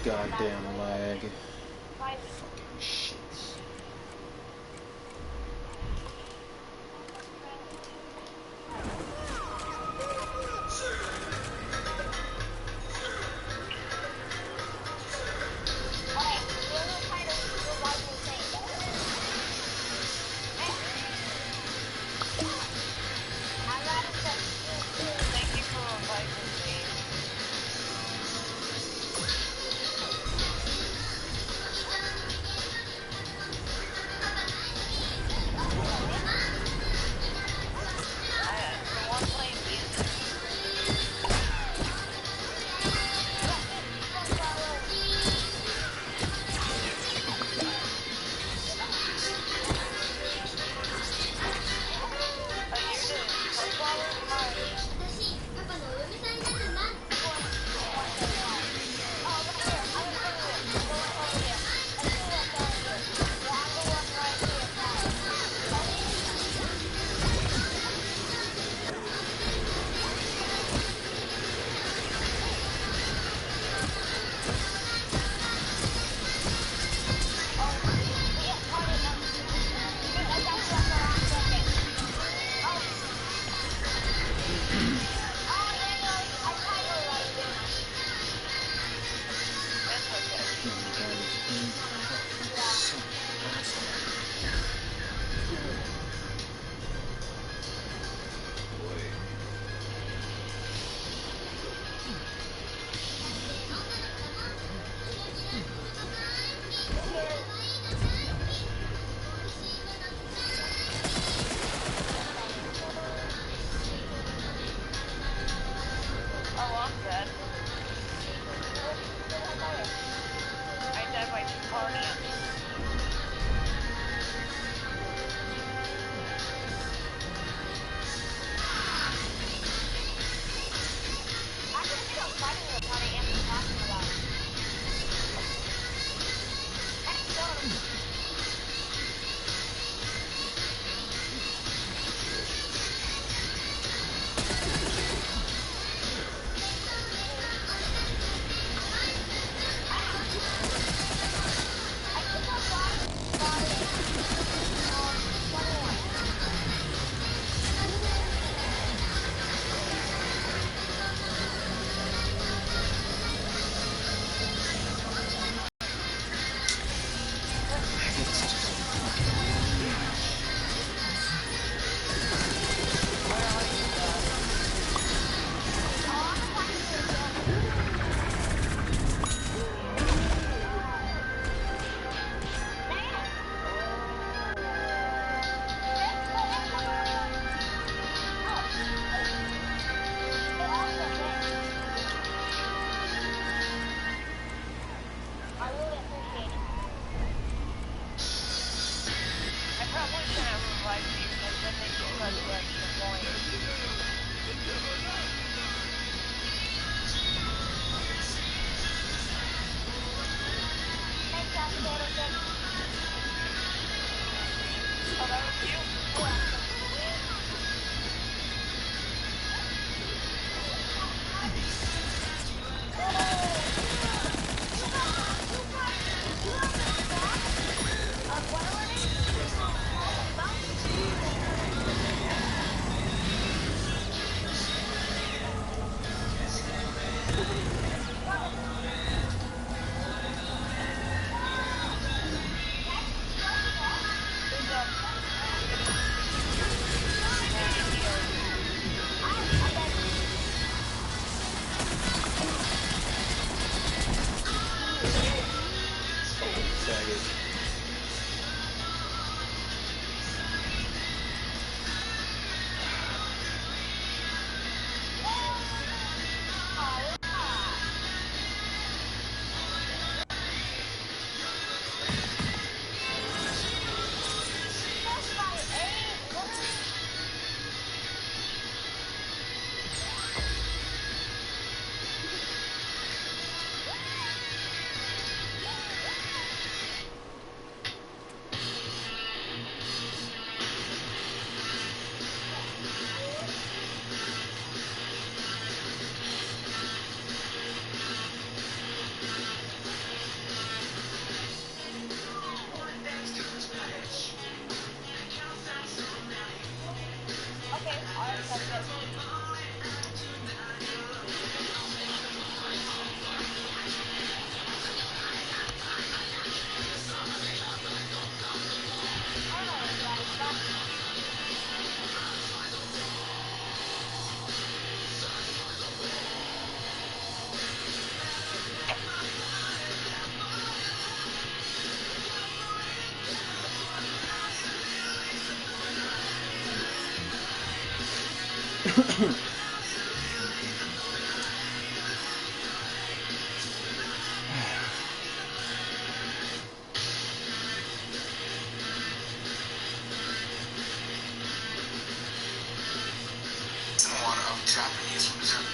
goddamn lag. Fucking shit. One of Japanese music.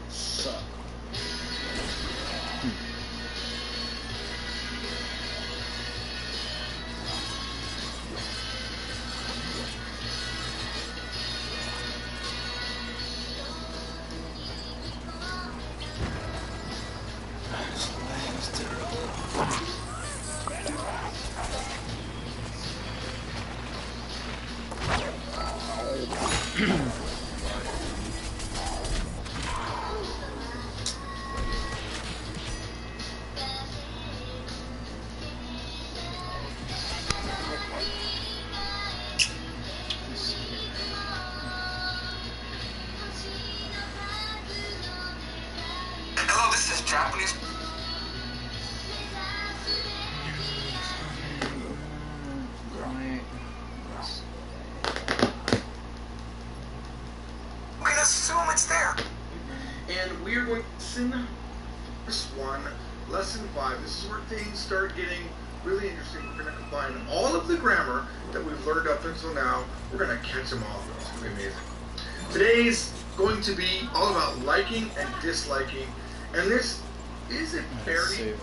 Suck. Hello, this is Japanese. We can assume it's there. And we are going to listen this one, lesson 5. This is where things start getting really interesting. We're going to combine all of the grammar that we've learned up until now. We're going to catch them all. It's going to be amazing. Today's going to be all about liking and disliking. And this is a fairly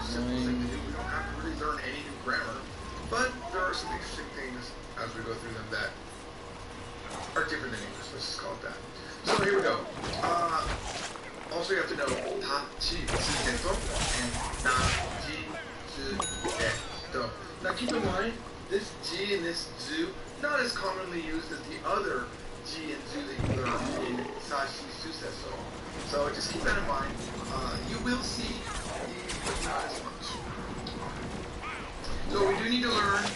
simple thing to do. We don't have to really learn any new grammar. But there are some interesting things as we go through them that are different than English. Let's just call it that. So here we go. Also, you have to know ta, chi, tsu, eto, and na, ji, tsu, eto. Now keep in mind, this G and this ZU, not as commonly used as the other G and ZU that you learned in Sashi Suseso. So just keep that in mind. You will see these, but not as much. So we do need to learn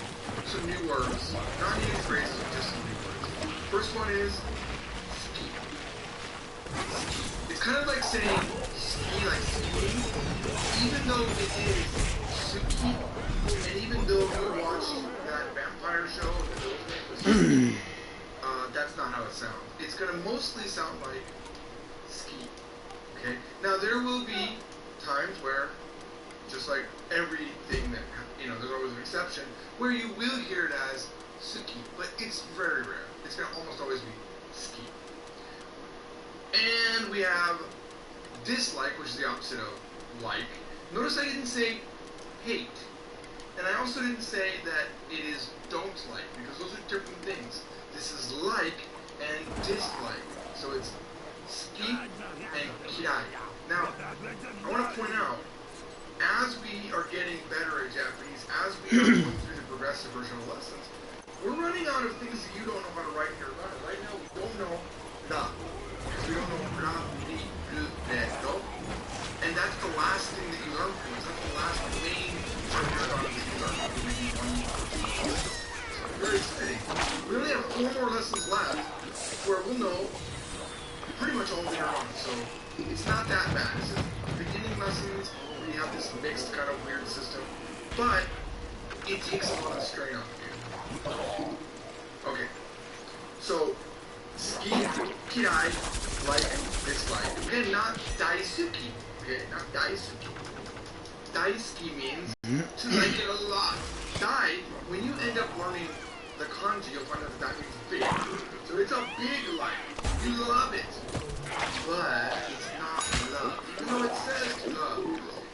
some new words. Not new phrases, just some new words. First one is ski. It's kind of like saying ski, like skiing, even though it is suki, and even though you watched that vampire show, that's not how it sounds. It's going to mostly sound like ski. Okay? Now there will be times where, just like everything that, there's always an exception, where you will hear it as suki, but it's very rare. It's going to almost always be ski. And we have dislike, which is the opposite of like. Notice I didn't say hate. And I also didn't say that it is don't like, because those are different things. This is like and dislike. So it's ski and kirai. Now, I want to point out, as we are getting better at Japanese, as we are going through the progressive version of lessons, we're running out of things that you don't know how to write in your letter. Right now, we don't know ra. Because we don't know ra, ri, ru, re, do. And that's the last thing that you learn from us. That's the last main term that you learn from. So very exciting. We only have 4 more lessons left where we'll know pretty much all the neurons. So it's not that bad. It's just beginning lessons. We have this mixed kind of weird system, but it takes a lot of strain off of you. Okay, so ski, kirai, like, dislike. Again, not daisuki. Okay, not daisuki. Daisuki means to like it a lot. Dai, when you end up learning the kanji, you'll find out that means big. So it's a big like. You love it, but it's not love, even though it says love.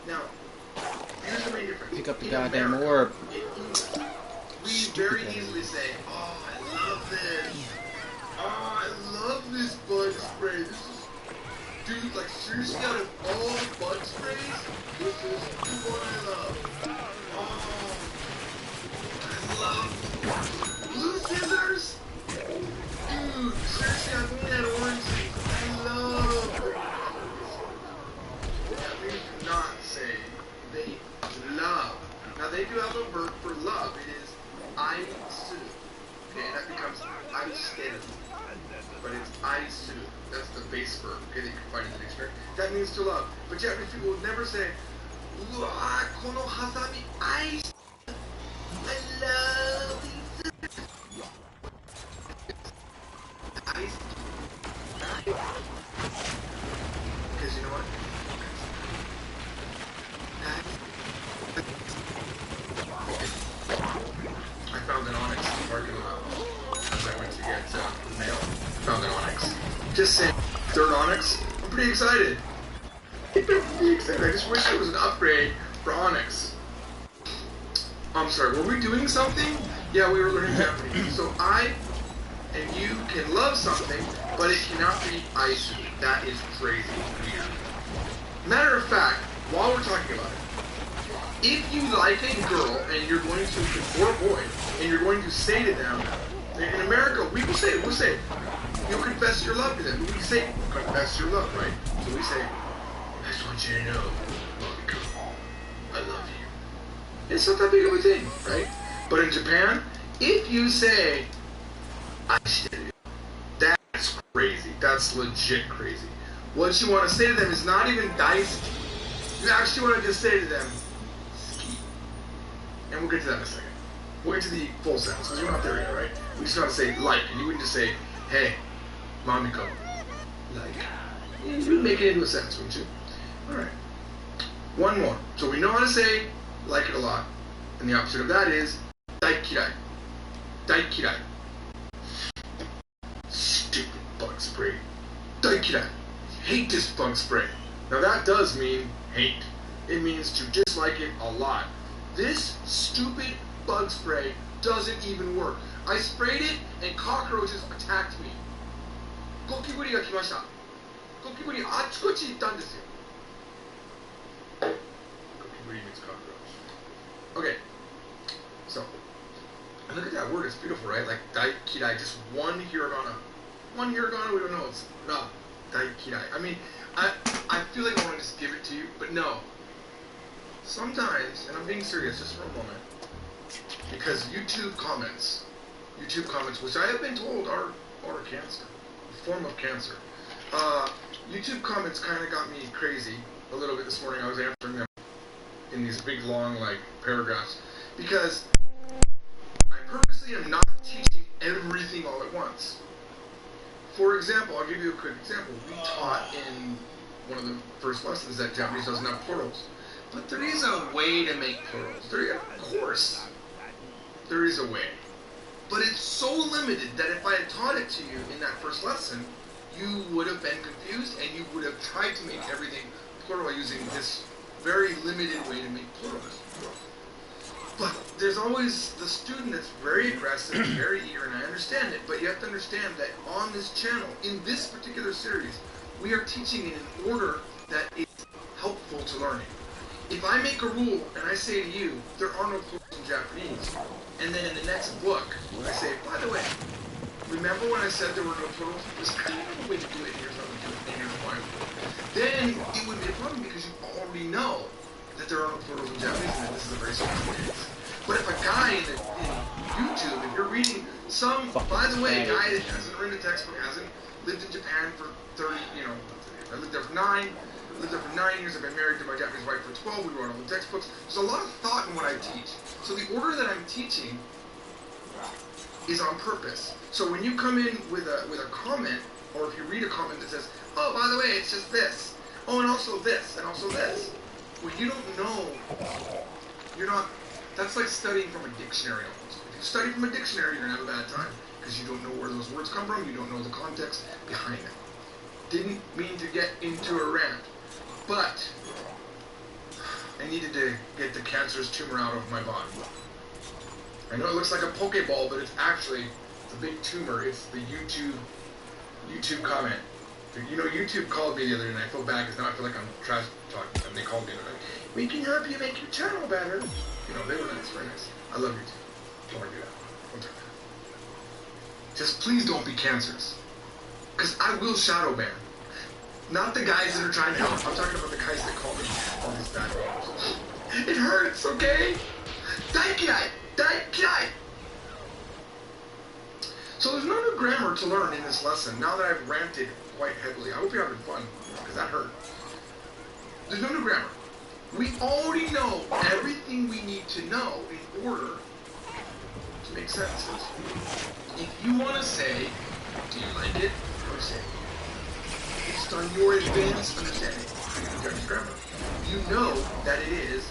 Now, here's the main difference. Pick up the goddamn orb. We very easily say, oh, I love this. Oh, I love this bug spray. This is, dude, like seriously, out of all the bug sprays, this is the one I love. Oh, I love blue scissors. Dude, seriously, I've only had orange scissors. I love them. That means do not say they love. Now they do have a verb for love. It is aisu. Okay, and that becomes aishiteru. But it's aisu. That's the base verb. Okay, that you can find in the dictionary. That means to love. But Japanese people would never say, "Uwa, kono hasami aishiteru." I love these scissors. Because you know what? I found an onyx in the parking lot as I went to get mail. Found an onyx. Just saying, third onyx. I'm pretty excited. I'm pretty excited. I just wish there was an upgrade for onyx. I'm sorry, were we doing something? Yeah, we were learning Japanese. So I and you can love something, but it cannot be aisu. That is crazy weird. Matter of fact, while we're talking about it, if you like a girl and you're going to, or a boy, and you're going to say to them, in America, we'll say, you'll confess your love to them. We say, confess your love, right? So we say, I just want you to know, Monica, I love you. It's not that big of a thing, right? But in Japan, if you say, I shit you, that's crazy. That's legit crazy. What you want to say to them is not even daisuki. You actually want to just say to them, ski. And we'll get to that in a second. We'll get to the full sentence, because we're not there yet, right? We just want to say like, and you wouldn't just say, hey, Mamiko, like. You would make it into a sentence, wouldn't you? Alright. One more. So we know how to say like it a lot. And the opposite of that is daikirai. Daikirai. Stupid bug spray. Daikirai. Hate this bug spray. Now that does mean hate. It means to dislike it a lot. This stupid bug spray doesn't even work. I sprayed it and cockroaches attacked me. Gokiburi ga kimashita. Gokiburi achukochi ittan desu yo. Gokiburi means cockroach. Okay. So, And look at that word, it's beautiful, right? Like Daikirai, just one hiragana. One hiragana, we don't know, it's not Daikirai. I mean, I feel like I want to just give it to you, but no. Sometimes, and I'm being serious just for a moment, because YouTube comments, which I have been told are cancer, a form of cancer. YouTube comments kind of got me crazy a little bit this morning. I was answering them in these big, long, like, paragraphs, because I purposely am not teaching everything all at once. For example, I'll give you a quick example. We taught in one of the first lessons that Japanese doesn't have plurals. But there is a way to make plurals. Of course, there is a way. But it's so limited that if I had taught it to you in that first lesson, you would have been confused and you would have tried to make everything plural using this very limited way to make plurals. But there's always the student that's very aggressive, very eager, and I understand it, but you have to understand that on this channel, in this particular series, we are teaching in an order that is helpful to learning. If I make a rule and I say to you, there are no plurals in Japanese, and then in the next book, I say, by the way, remember when I said there were no plurals? There's kind of a way to do it, here's how to do it, and here's why. Then it would be a problem because you already know that there are no plurals in Japanese, and this is a very simple case. But if a guy in YouTube, if you're reading some, by the way, a guy that hasn't written a textbook, hasn't lived in Japan for 30, I lived there for 9 years, I've been married to my Japanese wife for 12, we wrote all the textbooks. There's a lot of thought in what I teach. So the order that I'm teaching is on purpose. So when you come in with a comment, or if you read a comment that says, oh, by the way, it's just this. Oh, and also this, and also this. Well, you don't know. You're not, that's like studying from a dictionary almost. If you study from a dictionary, you're going to have a bad time, because you don't know where those words come from, you don't know the context behind them. Didn't mean to get into a rant, but I needed to get the cancerous tumor out of my body. I know it looks like a Pokeball, but it's actually the big tumor. It's the YouTube comment. You know, YouTube called me the other day, and I feel bad because now I feel like I'm trash talking. And they called me and they're like, "We can help you make your channel better." You know, they were nice, very nice. I love YouTube. Don't want to do that. Don't do that. Just please don't be cancerous, because I will shadow ban. Not the guys that are trying to help. I'm talking about the guys that call me all these bad names. It hurts, okay? Daikirai! Daikirai! So there's no new grammar to learn in this lesson, now that I've ranted quite heavily. I hope you're having fun, because that hurt. There's no new grammar. We already know everything we need to know in order to make sentences. If you want to say, do you like it? What do you say? Based on your advanced understanding of Japanese grammar, you know that it is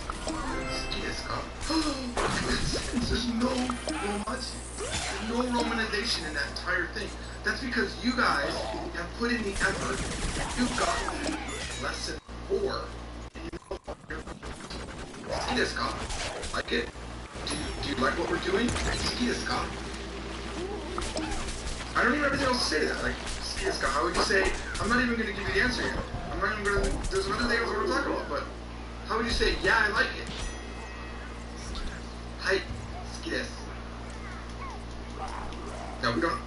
there's no romaji, there's no romanization in that entire thing. That's because you guys have put in the effort. You've got lesson 4. Like it? Do you like what we're doing? I don't even have anything else to say to that. Like, how would you say, I'm not even going to give you the answer yet. I'm not even going to, there's another thing I was going to talk about, but how would you say, yeah, I like it? Hai, suki desu. No, we don't,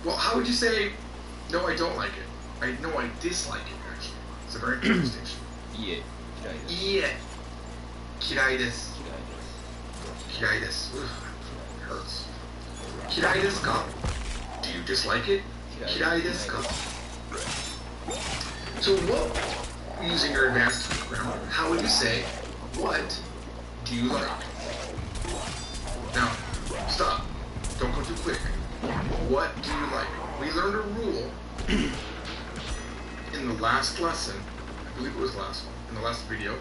well, how would you say, no, I don't like it? No, I dislike it, actually. It's a very important distinction. Iie, kirai desu. Kirai desu. It hurts. Kirai desu ka? Do you dislike it? Kirai desu ka? So what, using your advanced grammar, how would you say, what do you like? Now, stop. Don't go too quick. What do you like? We learned a rule in the last lesson. I believe it was the last one. In the last video.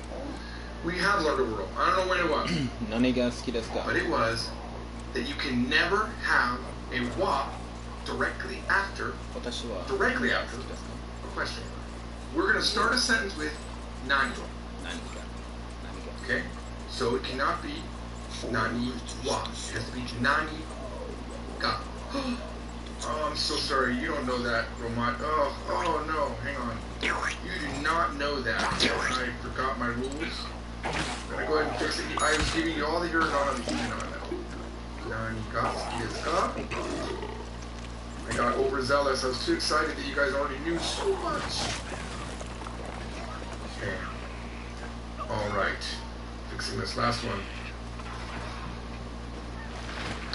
We have learned a rule. I don't know when it was. But it was that you can never have a wa directly after a question. We're going to start a sentence with nani. Okay? So it cannot be nani wa. It has to be nani ga. Oh, I'm so sorry. You don't know that, Roman. Oh no. Hang on. You do not know that. I forgot my rules. I'm going to go ahead and fix it. I was giving you all the hiragana that you didn't know. Nani ga suki desu ka? I got overzealous. I was too excited that you guys already knew so much. Okay. Alright. Fixing this last one.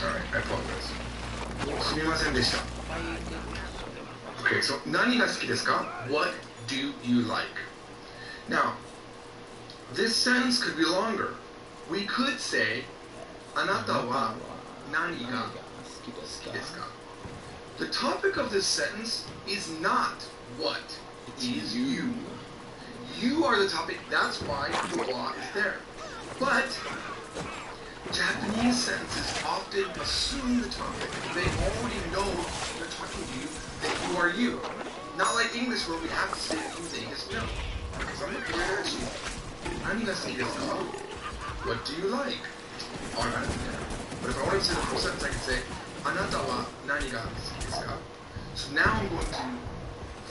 Alright, I apologize. Sumimasen deshita. Okay, so nani ga suki desu ka? What do you like? Now, this sentence could be longer. We could say, Anata wa nani ga suki desu ka? The topic of this sentence is not what, it is you. You are the topic, that's why the BLAK is there. But Japanese sentences often assume the topic. They already know they're talking to you, that you are you. Not like English where we have to say a few things. No. Because I'm looking at you. Nani ga suki desu ka? What do you like? Automatically there. But if I wanted to say the full sentence, I could say, Anata wa nani ga suki desu ka? So now I'm going to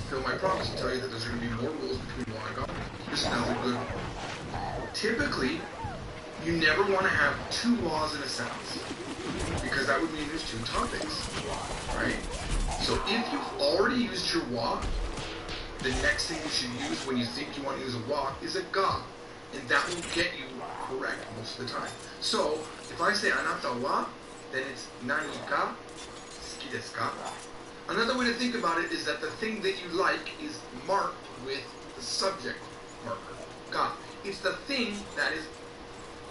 fill my prompts and tell you that there's going to be more rules between wa and ga. This is now a good one. Typically, you never want to have two wa's in a sentence, because that would mean there's two topics, right? So if you've already used your wa, the next thing you should use when you think you want to use a wa is a ga, and that will get you correct most of the time. So if I say anata wa, then it's nani ga suki desu ka? Another way to think about it is that the thing that you like is marked with the subject marker, ga. It's the thing that is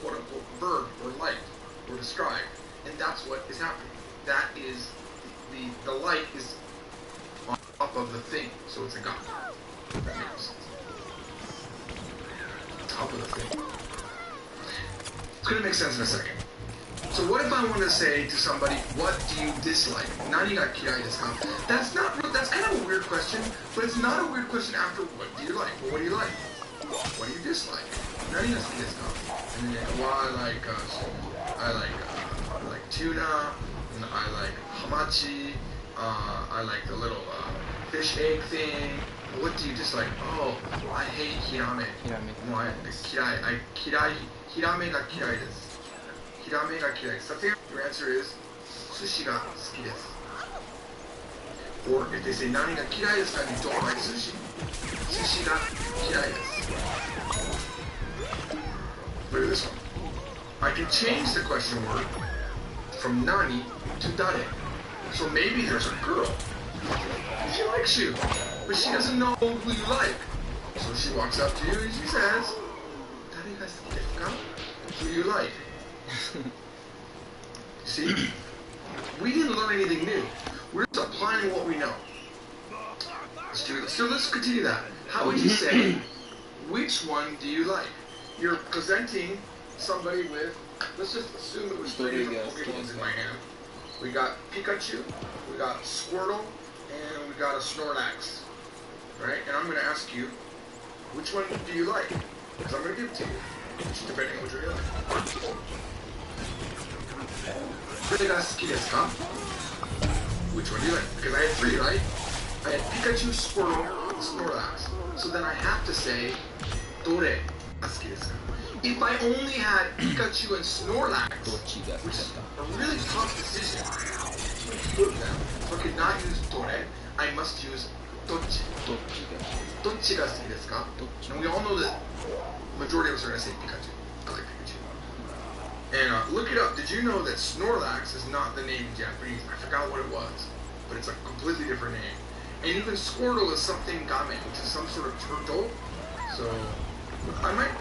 quote-unquote verb or liked or described, and that's what is happening. That is, the like is on top of the thing, so it's a ga. That makes sense. Top of the thing. It's going to make sense in a second. So what if I want to say to somebody, what do you dislike? Nani ga kirai desu ka? That's kind of a weird question, but it's not a weird question after what do you like? Well, what do you like? What do you dislike? Nani ga suki desu ka? And then, well, I like tuna, and I like hamachi, I like the little fish egg thing. What do you dislike? Oh, I hate hirame. No, hirame ga kirai desu. Hirame ga kirai desu. Your answer is sushi ga suki desu. Or if they say nani ga kirai desu ka, you don't like sushi. Sushi ga kirai desu. Look at this one. I can change the question word from nani to dare. So maybe there's a girl. She likes you, but she doesn't know who you like. So she walks up to you and she says, "Dare ga suki desu ka?" Who do you like? See? We didn't learn anything new. We're just applying what we know. Let's do it. So let's continue that. How would you say, which one do you like? You're presenting somebody with, let's just assume it was 3 different Pokemons in my hand. We got Pikachu, we got Squirtle, and we got a Snorlax. Right? And I'm going to ask you, which one do you like? Because I'm going to give it to you, depending on which one you like. Which one do you like? Because I had 3, right? I had Pikachu, Squirtle, and Snorlax. So then I have to say, dore ga suki desu ka? If I only had Pikachu and Snorlax, which is a really tough decision, if I could not use dore, I must use dochi. Dochi ga suki desu ka? And we all know that majority of us are going to say Pikachu. I like Pikachu. And look it up. Did you know that Snorlax is not the name in Japanese? I forgot what it was, but it's a completely different name. And even Squirtle is something game, which is some sort of turtle. So I might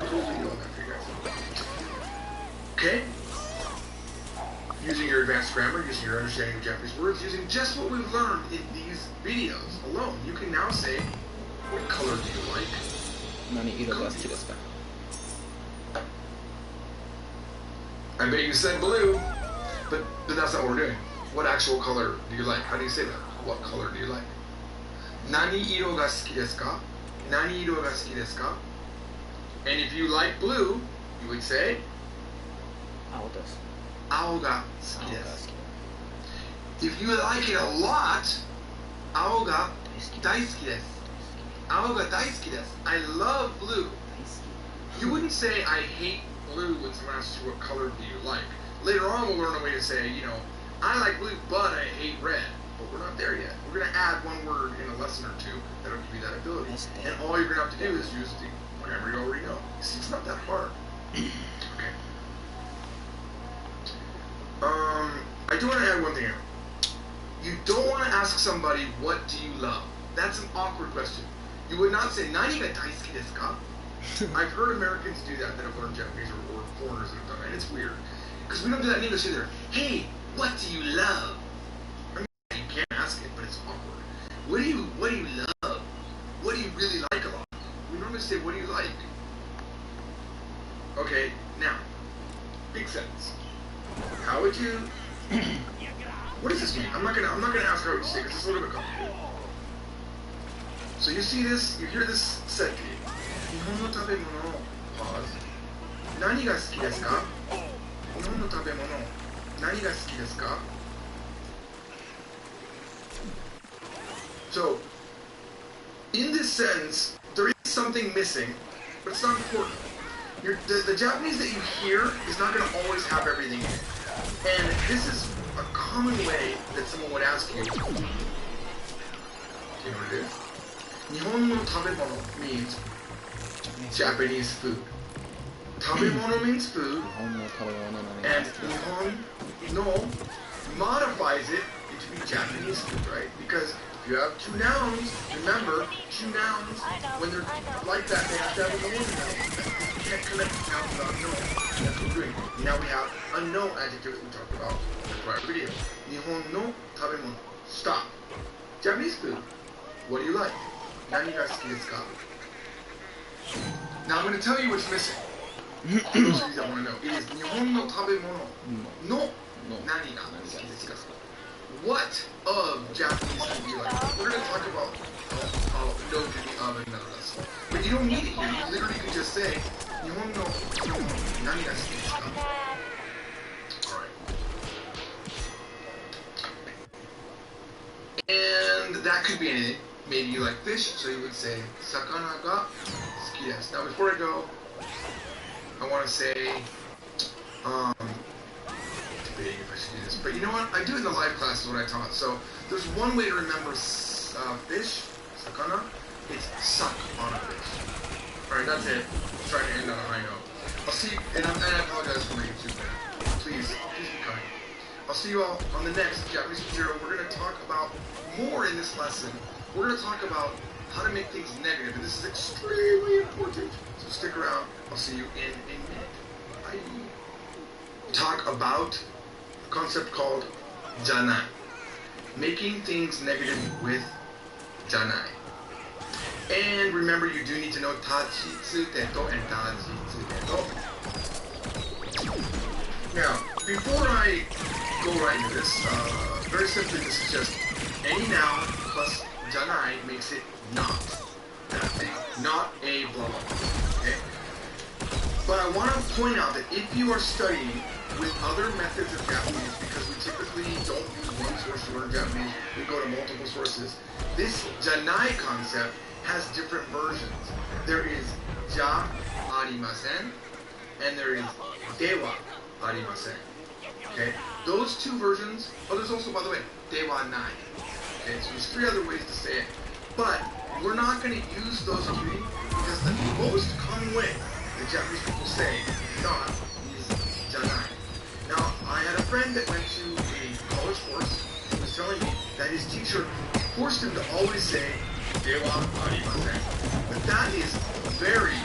do a video on that for you guys. Okay? Using your advanced grammar, using your understanding of Japanese words, using just what we've learned in these videos alone, you can now say, what color do you like? Nani iro ga suki desu ka? I bet you said blue, but that's not what we're doing. What actual color do you like? How do you say that? What color do you like? Nani iro ga suki desu ka? Nani iro ga suki desu ka? And if you like blue, you would say? Ao desu. Ao ga suki desu. If you like it a lot, ao ga daisuki desu. Ao ga daisuki desu. I love blue. You wouldn't say I hate blue when someone asks you what color do you like. later on we'll learn a way to say, you know, I like blue, but I hate red. But we're not there yet. We're going to add one word in a lesson or two that'll give you that ability. And all you're going to have to do is use the grammar you already know. See, it's not that hard. Okay. I do want to add one thing here. You don't want to ask somebody, what do you love? That's an awkward question. You would not say, "Nani ga daisuki desu ka?" I've heard Americans do that have learned Japanese, or foreigners that have done that, and it's weird. Because we don't do that in English either. Hey, what do you love? I mean, you can't ask it, but it's awkward. What do you love? What do you really like a lot? We normally say, what do you like? Okay, now, big sentence. How would you... What does this mean? I'm not gonna ask how you say it, because it's a little bit complicated. So you see this, you hear this said to you. Nihon no tabemono. Pause. Nani ga suki desu ka? Nihon no tabemono. Nani ga suki desu ka? So, in this sentence, there is something missing, but it's not important. The Japanese that you hear is not going to always have everything in it. And this is a common way that someone would ask you. Do you know what it is? Nihon no tabemono means Japanese food. Tabemono means food. And Nihon no modifies it into Japanese food, right? Because if you have two nouns, remember, two nouns, when they're like that, they have to have a no in them. You can't connect the nouns without no. That's what we're doing. Now we have a no adjective that we talked about in the prior video. Nihon no tabemono. Stop. Japanese food. What do you like? Nani ga suki desu ka? Now I'm going to tell you what's missing. For those of you that want to know. It is Nihon no tabemono no nani ga suki desu ka? What of Japanese food do you like? We're going to talk about no to the of in another lesson. But you don't need it here. You literally can just say Nihon no tabemono nani ga suki desu ka? Alright. And that could be anything. Maybe you like fish, so you would say sakana ga suki desu. Now before I go, I want to say, debating if I should do this, but you know what? I do it in the live classes what I taught. So there's one way to remember fish, sakana. It's suck on a fish. All right, that's it. I'm trying to end on a high note. I'll see, and I apologize for my YouTube man. Please be kind. I'll see you all on the next Japanese material. We're going to talk about more in this lesson. We're going to talk about how to make things negative, and this is extremely important. So stick around. I'll see you in a minute. Bye. Talk about a concept called janai. Making things negative with janai. And remember, you do need to know tachitsuteto and tajitsuteto. Now, before I go right into this, very simply, this is just any noun plus janai makes it not that thing, not a blah blah. Okay? But I want to point out that if you are studying with other methods of Japanese, because we typically don't use one source to learn Japanese, we go to multiple sources, this janai concept has different versions. There is ja arimasen, and there is dewa arimasen. Okay? Those two versions, there's also, by the way, dewa nai. Okay, so there's three other ways to say it. But we're not going to use those three because the most common way the Japanese people say not is janai. Now, I had a friend that went to a college course who was telling me that his teacher forced him to always say dewa arimasen. But that is very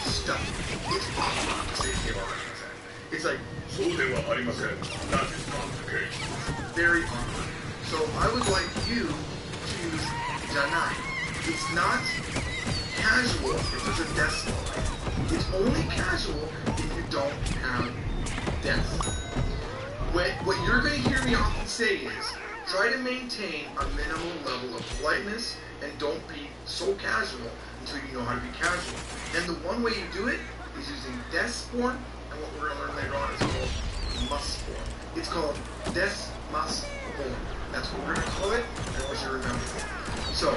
stuffy. It's awkward to say dewa arimasen. It's like, so dewa arimasen. That is not the case. Very awkward. So I would like you to use janai. It's not casual if there's a decimal. It's only casual if you don't have death. What you're going to hear me often say is, try to maintain a minimal level of politeness and don't be so casual until you know how to be casual. And the one way you do it is using des form, and what we're going to learn later on is called must form. It's called des must form. That's what we're going to call it, and I want you to remember it. So,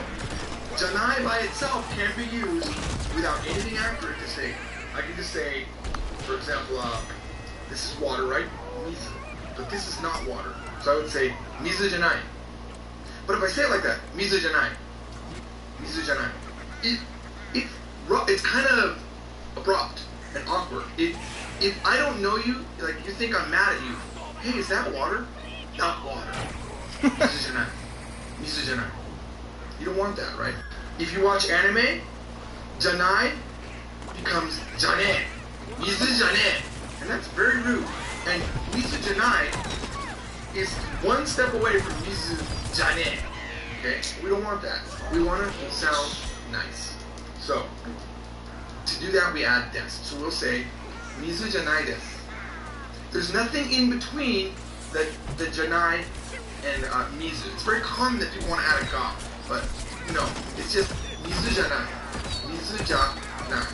janai by itself can't be used without anything accurate to say. I can just say, for example, This is water, right? Mizu. But this is not water. So I would say mizu janai. But if I say it like that, mizu janai. Mizu janai. It's kind of abrupt and awkward. If I don't know you, like you think I'm mad at you. Hey, is that water? Not water. Mizu janai. Mizu janai. You don't want that, right? If you watch anime, janai becomes jane. Mizu jane. And that's very rude. And mizu janai is one step away from mizu jane. Okay? We don't want that. We want to sound nice. So, to do that we add des. So we'll say mizu janai desu. There's nothing in between the janai and mizu. It's very common that people want to add a ga, but no, it's just mizu janai. Mizu janai.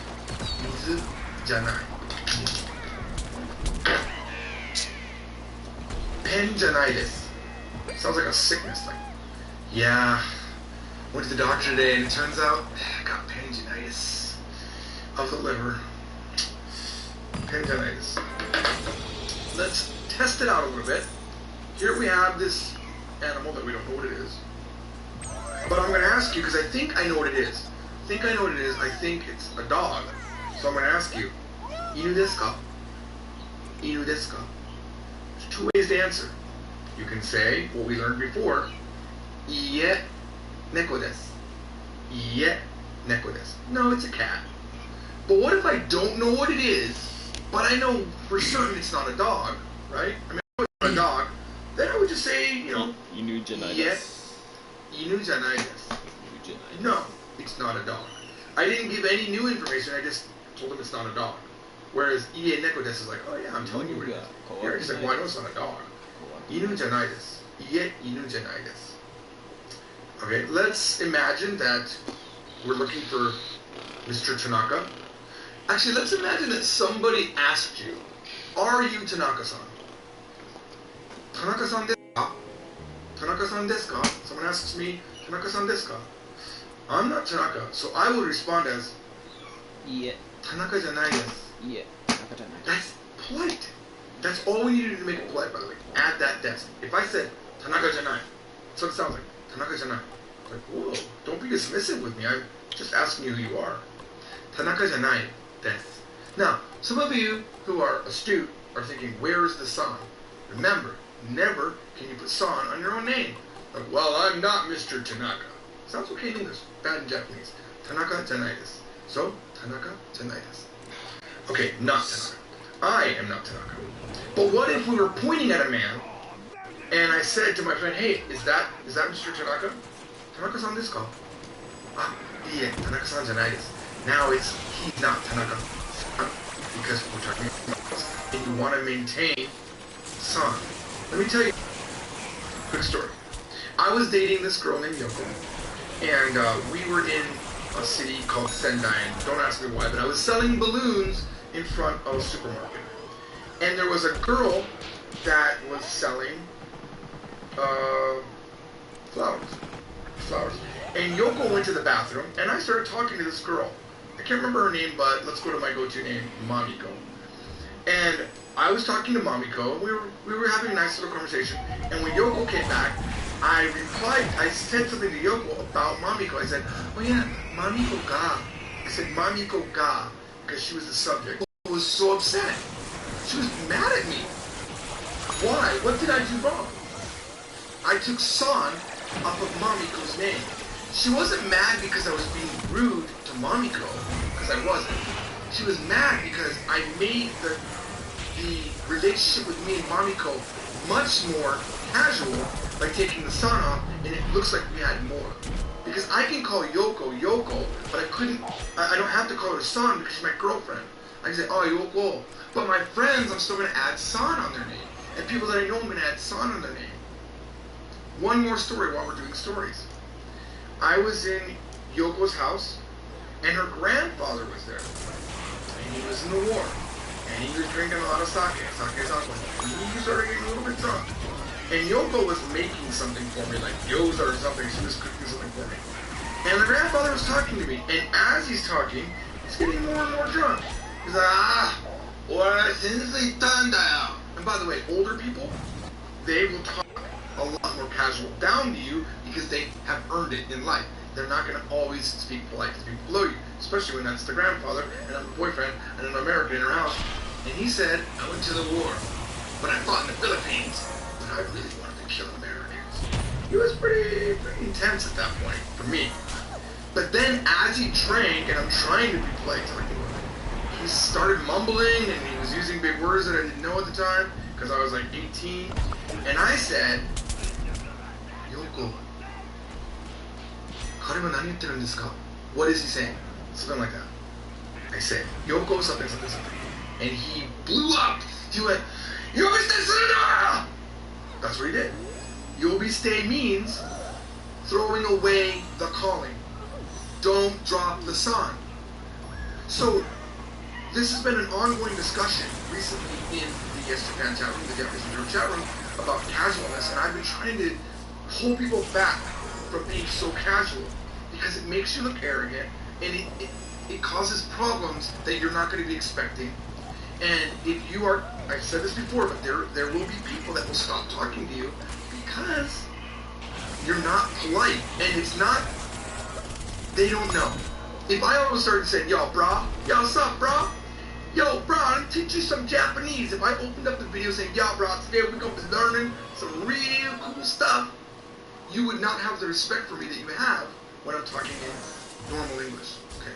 Mizu janai. Pen janai desu. Sounds like a sickness. Like, yeah, went to the doctor today and it turns out I got peritonitis of the liver. Peritonitis. Let's test it out a little bit. Here we have this animal that we don't know what it is. But I'm going to ask you, because I think I know what it is. I think it's a dog. So I'm going to ask you, inu desu ka? Inu desu ka? There's two ways to answer. You can say what we learned before, iie neko desu. Iie neko desu. No, it's a cat. But what if I don't know what it is, but I know for certain it's not a dog, right? I mean, if it's not a dog, then I would just say, you know, inu janai iie, desu. inu janai desu. No, it's not a dog. I didn't give any new information, I just told him it's not a dog. Whereas iie neko desu is like, oh yeah, I'm telling you what it is. Here, he's like, well, I know it's not a dog. Inu janai desu. Iie inu janai desu. Okay, let's imagine that we're looking for Mr. Tanaka. Actually, let's imagine that somebody asked you, are you Tanaka-san? Tanaka-san desu ka? Tanaka-san desu ka? Someone asks me, Tanaka-san desu ka? I'm not Tanaka, so I will respond as, Iie. Tanaka janai desu. Iie. Tanaka janai. That's polite. That's all we needed to make it polite, by the way. Add that desu. If I said, Tanaka janai, that's what it sounds like. Tanaka janai. Like, whoa, don't be dismissive with me. I'm just asking you who you are. Tanaka janai desu. Now, some of you who are astute are thinking, where is the san? Remember, never can you put san on your own name. Like, well, I'm not Mr. Tanaka. Sounds okay in English, bad in Japanese. Tanaka janai desu. So, Tanaka janai desu. Okay, not Tanaka. I am not Tanaka. But what if we were pointing at a man, and I said to my friend, hey, is that Mr. Tanaka? Tanaka-san desu ka? Ah, iie, Tanaka-san janai desu. Now he's not Tanaka. Because we're talking about and you want to maintain san. Let me tell you a quick story. I was dating this girl named Yoko, and we were in a city called Sendai, and don't ask me why, but I was selling balloons in front of a supermarket. And there was a girl that was selling flowers. And Yoko went to the bathroom, and I started talking to this girl. I can't remember her name, but let's go to my go-to name, Mamiko. And I was talking to Mamiko, and we were having a nice little conversation. And when Yoko came back, I said something to Yoko about Mamiko. I said, oh yeah, Mamiko ga. I said Mamiko ga, because she was the subject. Yoko was so upset. She was mad at me. Why? What did I do wrong? I took san off of Mamiko's name. She wasn't mad because I was being rude to Mamiko, because I wasn't. She was mad because I made the relationship with me and Mamiko much more casual by taking the san off, and it looks like we had more. Because I can call Yoko Yoko, but I don't have to call her san because she's my girlfriend. I can say, oh, Yoko. But my friends, I'm still going to add san on their name. And people that I know, I'm going to add san on their name. One more story while we're doing stories. I was in Yoko's house, and her grandfather was there. And he was in the war. And he was drinking a lot of sake. Sake is alcohol. He started getting a little bit drunk. And Yoko was making something for me, like gyoza or something. She was cooking something for me. And the grandfather was talking to me. And as he's talking, he's getting more and more drunk. He's like, And by the way, older people, they will talk a lot more casual down to you because they have earned it in life. They're not going to always speak polite to people below you, especially when that's the grandfather and I'm the boyfriend and an American in her house. And he said, I went to the war, but I fought in the Philippines, but I really wanted to kill Americans. He was pretty intense at that point for me. But then as he drank, and I'm trying to be polite to him, he started mumbling and he was using big words that I didn't know at the time because I was like 18. And I said, Yoko, what is he saying? Something like that. I said, Yoko, something. And he blew up. He went, Yobiste! That's what he did. Yobiste means throwing away the calling. Don't drop the sign. So, this has been an ongoing discussion recently in the Yes Japan chat room, the Japanese chat room, about casualness, and I've been trying to pull people back from being so casual because it makes you look arrogant and it causes problems that you're not going to be expecting. And if you are, I've said this before, but there will be people that will stop talking to you because you're not polite, and it's not, they don't know. If I always started saying, yo, brah, yo, what's up, brah? Yo, bro, I'm gonna teach you some Japanese. If I opened up the video saying, yo, bro, today we're gonna be learning some real cool stuff, you would not have the respect for me that you have when I'm talking in normal English. Okay.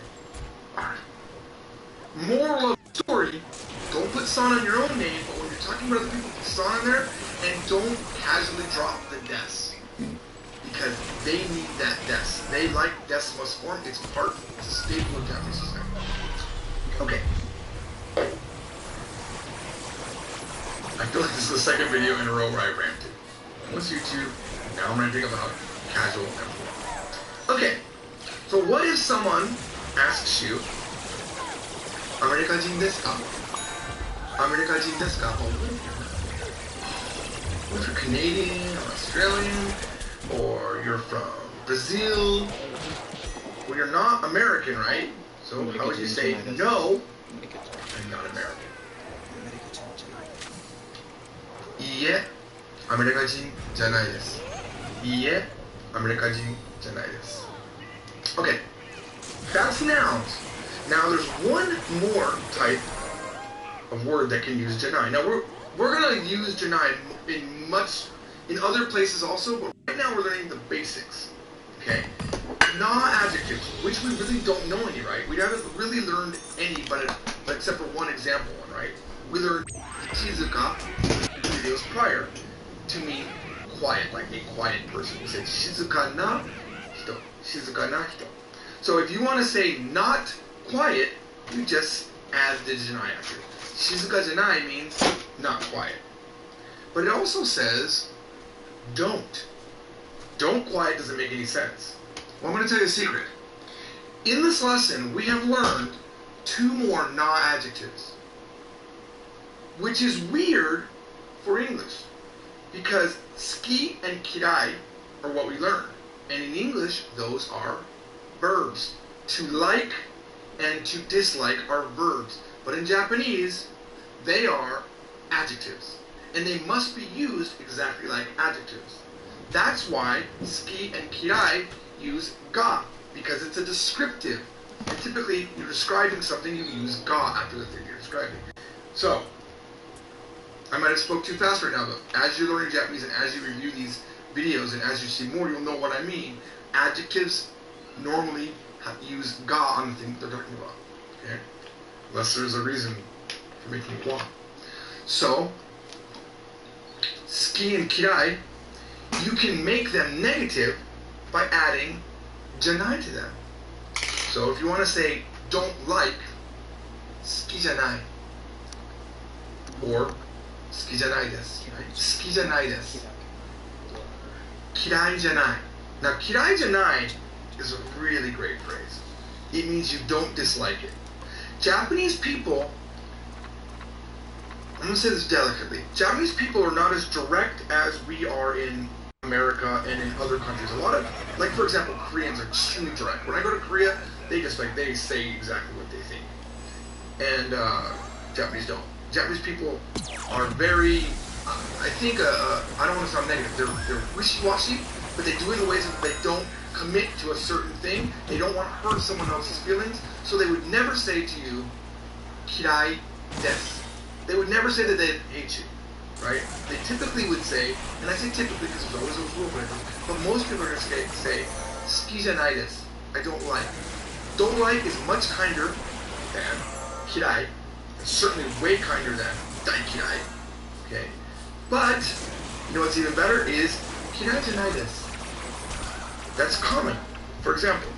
Alright. Moral of the story, don't put son on your own name, but when you're talking about other people, put son on there, and don't casually drop the des. Because they need that des. They like decimus form. It's a staple of Japanese society. Okay. I feel like this is the second video in a row where I ranted. Once YouTube, now I'm ranting about casual everything. Okay, so what if someone asks you, American desu ka? American desu ka? What if you're Canadian or Australian, or you're from Brazil? Well, you're not American, right? So how would you say no, I'm not American? いいえ、アメリカ人じゃないです。いいえ、アメリカ人じゃないです。Okay, that's nouns. Now there's one more type of word that can use janai. Now we're gonna use janai in other places also, but right now we're learning the basics. Okay, non-adjectives, which we really don't know any, right? We haven't really learned any, but except for one example one, right? We learned shizuka videos prior to mean quiet, like a quiet person. We said shizuka na hito, shizuka na hito. So if you want to say not quiet, you just add the janai after. Shizuka janai means not quiet. But it also says don't. Don't quiet doesn't make any sense. Well, I'm going to tell you a secret. In this lesson, we have learned 2 more na-adjectives, which is weird for English, because ski and kirai are what we learn, and in English, those are verbs. To like and to dislike are verbs, but in Japanese, they are adjectives, and they must be used exactly like adjectives. That's why ski and kirai use ga, because it's a descriptive. And typically, you're describing something, you use ga after the thing you're describing. So, I might have spoke too fast right now, but as you're learning Japanese and as you review these videos and as you see more, you'll know what I mean. Adjectives normally use ga on the thing they're talking about. Okay? Unless there's a reason for making wa. So, ski and kirai, you can make them negative by adding janai to them. So if you want to say don't like, suki janai, or suki janai desu, right? Suki janai desu. Kirai janai. Now kirai janai is a really great phrase. It means you don't dislike it. Japanese people, I'm going to say this delicately, Japanese people are not as direct as we are in America and in other countries. A lot of, like for example, Koreans are extremely direct. When I go to Korea, they say exactly what they think. And Japanese don't. Japanese people are very, I think, I don't want to sound negative, they're wishy-washy, but they do it in ways that they don't commit to a certain thing. They don't want to hurt someone else's feelings, so they would never say to you, kirai desu. They would never say that they hate you, right? They typically would say, and I say typically because there's always those rule breakers, but most people are going to say, suki janai desu. I don't like. Don't like is much kinder than kirai. It's certainly way kinder than dai kirai. Okay? But, you know what's even better is kirai janai desu. That's common. For example,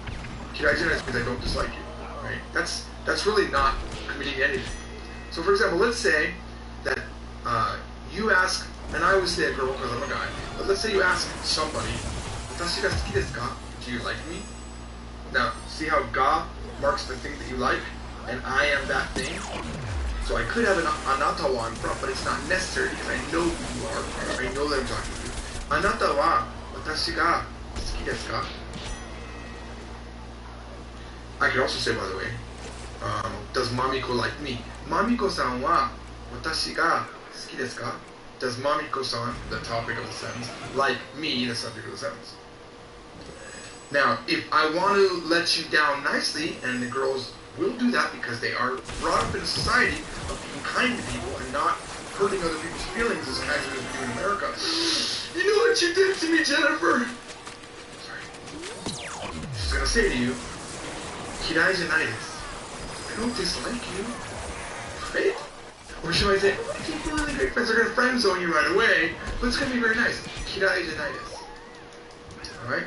kirai janai desu means I don't dislike you. Right? That's really not committing anything. So for example, let's say that you ask, and I always say a girl because I'm a guy, but let's say you ask somebody, "Watashi ga suki desu ka?" Do you like me? Now, see how ga marks the thing that you like, and I am that thing? So I could have an anata wa in front, but it's not necessary because I know who you are. I know that I'm talking to you. Anata wa watashi ga suki desu ka? I could also say, by the way, does Mamiko like me? Mamiko-san wa watashi ga suki desu ka? Does Mamiko-san, the topic of the sentence, like me, the subject of the sentence? Now, if I want to let you down nicely, and the girls will do that because they are brought up in a society of being kind to people and not hurting other people's feelings as casually as we do in America. You know what you did to me, Jennifer? Sorry. She's going to say to you, kirai janai desu. I don't dislike you. Right? Or she might say, I think we're really great friends. They're going to friend zone you right away, but it's going to be very nice. Kirai janai desu. Alright?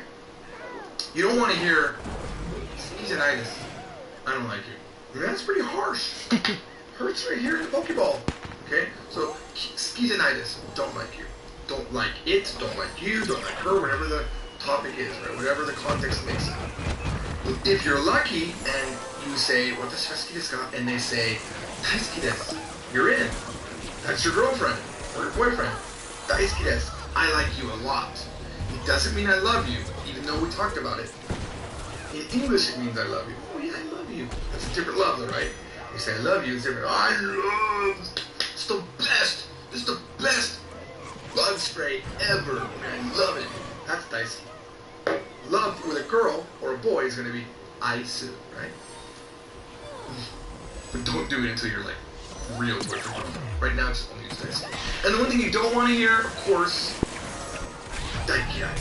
You don't want to hear, suki janai desu. I don't like you. I mean, that's pretty harsh. Hurts right here in the Pokeball. Okay? So, suki janai desu. Don't like you. Don't like it. Don't like you. Don't like her. Whatever the topic is, right? Whatever the context makes it. If you're lucky and you say, watashi ga suki desu ka? And they say, daisuki desu. You're in. That's your girlfriend or your boyfriend. Daisuki desu. I like you a lot. It doesn't mean I love you, even though we talked about it. In English, it means I love you. Oh yeah, I love you. That's a different love, though, right? You say I love you, it's different. I love. It's the best. It's the best bug spray ever. I love it. That's daisuki. Love with a girl or a boy is going to be aisu, right? But don't do it until you're like real boyfriend. Right now, just only use daisuki. And the one thing you don't want to hear, of course, daikirai.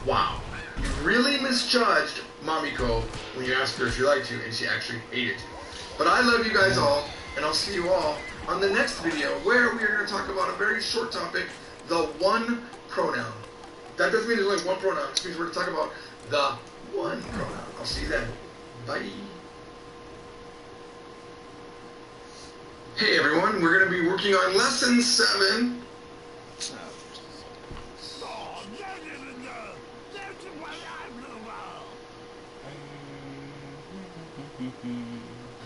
Wow. You really misjudged Mamiko when you asked her if she liked you and she actually hated you. But I love you guys all, and I'll see you all on the next video where we are going to talk about a very short topic, the one pronoun. That doesn't mean there's only one pronoun. It means we're going to talk about the one pronoun. I'll see you then. Bye. Hey everyone, we're going to be working on lesson 7.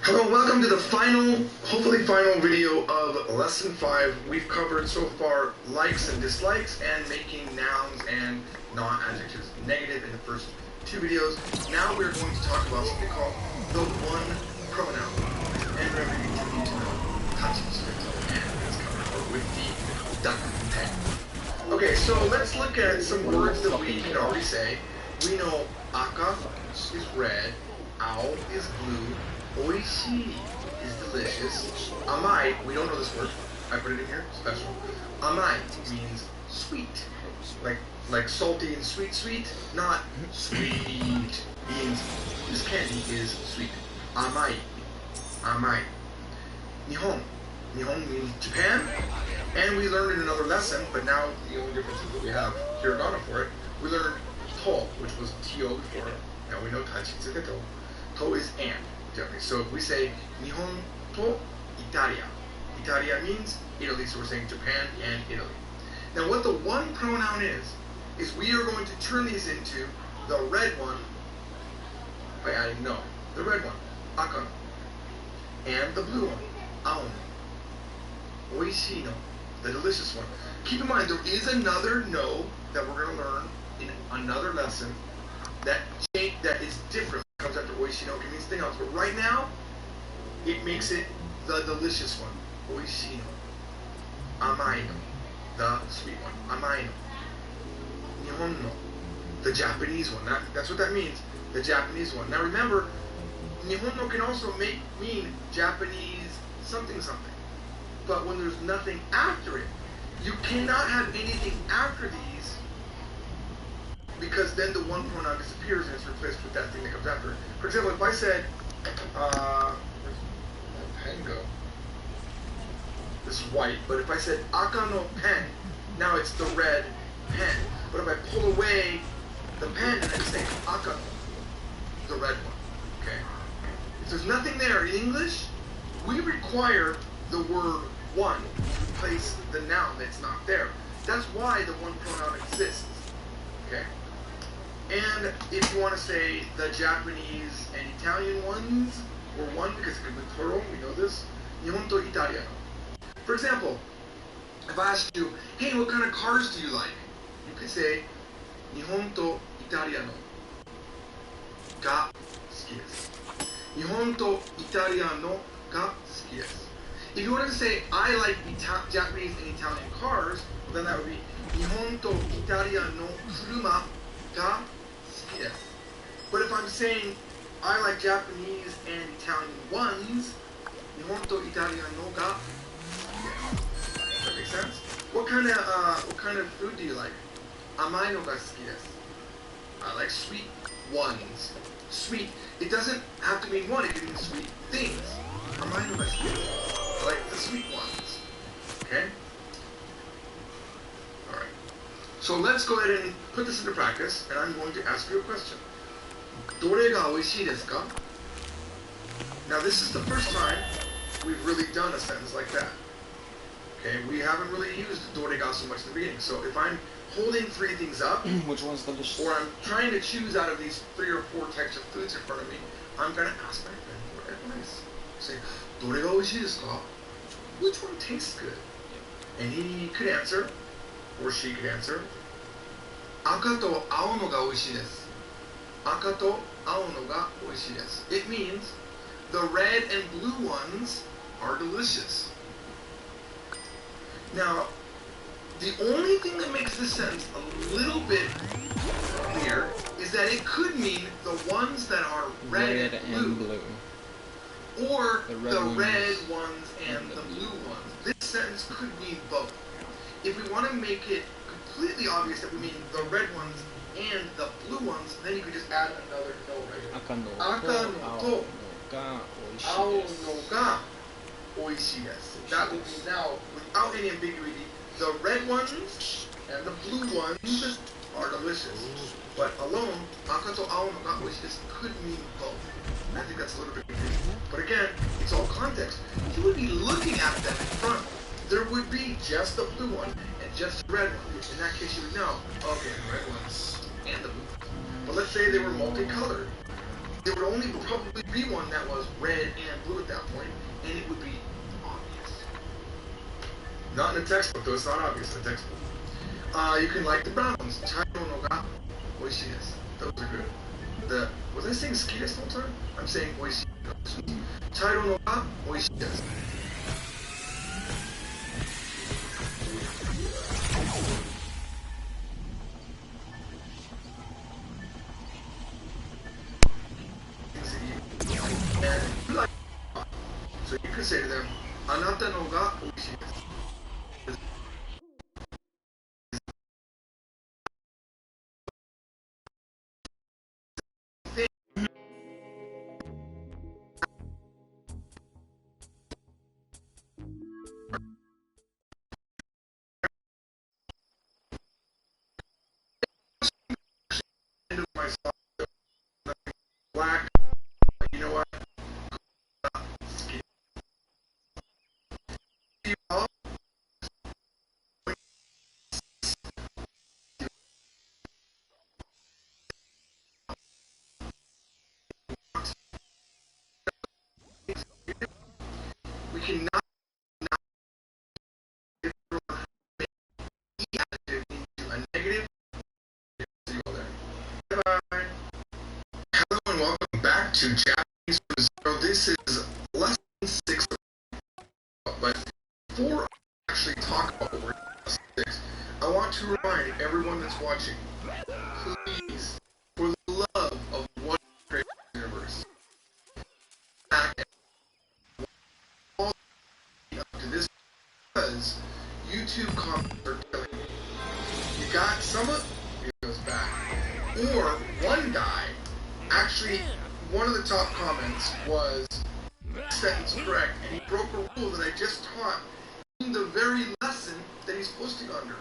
Hello, welcome to the final, hopefully final video of lesson 5. We've covered so far likes and dislikes and making nouns and non-adjectives negative in the first 2 videos. Now we're going to talk about something called the one pronoun. And remember, you do need to know touches and it's covered with the duck tag. Okay, so let's look at some words that we can already say. We know aka is red, ao is blue, oishii is delicious, amai, we don't know this word, I put it in here, special. Amai means sweet, like salty and sweet, not sweet. It means this candy is sweet. Amai, amai. Nihon means Japan, and we learned in another lesson, but now the only difference is that we have hiragana for it. We learned to, which was to before. Now we know tachitsuke to. To is and. Japanese. So if we say Nihon to Italia, Italia means Italy, so we're saying Japan and Italy. Now what the one pronoun is we are going to turn these into the red one by adding no. The red one, aka, and the blue one, ao. Oishii no, the delicious one. Keep in mind, there is another no that we're going to learn in another lesson that is different. Comes after oishii no, it means something else. But right now, it makes it the delicious one. Oishii no. Amai no. The sweet one. Amai no. Nihon no. The Japanese one. That's what that means. The Japanese one. Now remember, Nihon no can also mean Japanese something something. But when there's nothing after it, you cannot have anything after these, because then the one pronoun disappears and it's replaced with that thing that comes after it. For example, if I said, where's my pen go? This is white, but if I said aka no pen, now it's the red pen. But if I pull away the pen and I say aka no, the red one, okay? If there's nothing there in English, we require the word one to replace the noun that's not there. That's why the one pronoun exists, okay? And if you want to say the Japanese and Italian ones, or one, because it could be plural, we know this, Nihon to Italiano. For example, if I asked you, hey, what kind of cars do you like? You could say, Nihon to Italiano ga suki desu. Nihon to Italiano ga suki desu. If you wanted to say, I like Japanese and Italian cars, then that would be Nihon to Italiano kuruma ga suki desu. But if I'm saying, I like Japanese and Italian ones, Nihon to Italiano ga suki desu. Does that make sense? What kind of food do you like? Amai no ga suki desu. I like sweet ones. Sweet. It doesn't have to mean one, it can mean sweet things. Amai no ga suki desu. I like the sweet ones. Okay? Alright. So let's go ahead and put this into practice, and I'm going to ask you a question. Dore ga oishii desu ka? Now this is the first time we've really done a sentence like that. Okay? We haven't really used dore ga so much in the beginning. So if I'm holding three things up, Which one's delicious? or I'm trying to choose out of these 3 or 4 types of foods in front of me, I'm going to ask my friend for advice. Say, dore ga oishii desu ka? Which one tastes good? And he could answer, or she could answer, aka to ao no ga oishii desu. Aka to ao no ga oishii desu. It means the red and blue ones are delicious. Now, the only thing that makes this sentence a little bit weird is that it could mean the ones that are red and blue. Or the red ones and the blue ones. This sentence could mean both. If we want to make it completely obvious that we mean the red ones and the blue ones, then you could just add another no right here. Aka no to ao no ga oishii desu. That would be now, without any ambiguity, the red ones and the blue ones are delicious. But alone, aka to ao no ga oishii desu could mean both. I think that's a little bit confusing. But again, it's all context. You would be looking at them in front. There would be just the blue one and just the red one. In that case, you would know, okay, the red ones and the blue ones. But let's say they were multicolored. There would only probably be one that was red and blue at that point, and it would be obvious. Not in the textbook, though. It's not obvious in the textbook. You can like the brown ones. Chairo no ga oishii desu. Those are good. Was I saying suki desu the whole time? I'm saying oishii. Chairo no ga oishii desu. And you like, so you can say to them, anata no ga oishii desu. Black, you know what? We cannot make the adjective into a negative. Bye-bye. Hello and welcome back to Japanese from Zero. This is lesson 6. please, for the love of one great universe, back all up to this because YouTube comments are killing me. You got some of videos back, or one guy, actually, one of the top comments was sentence correct, and he broke a rule that I just taught in the very lesson that he's posting under.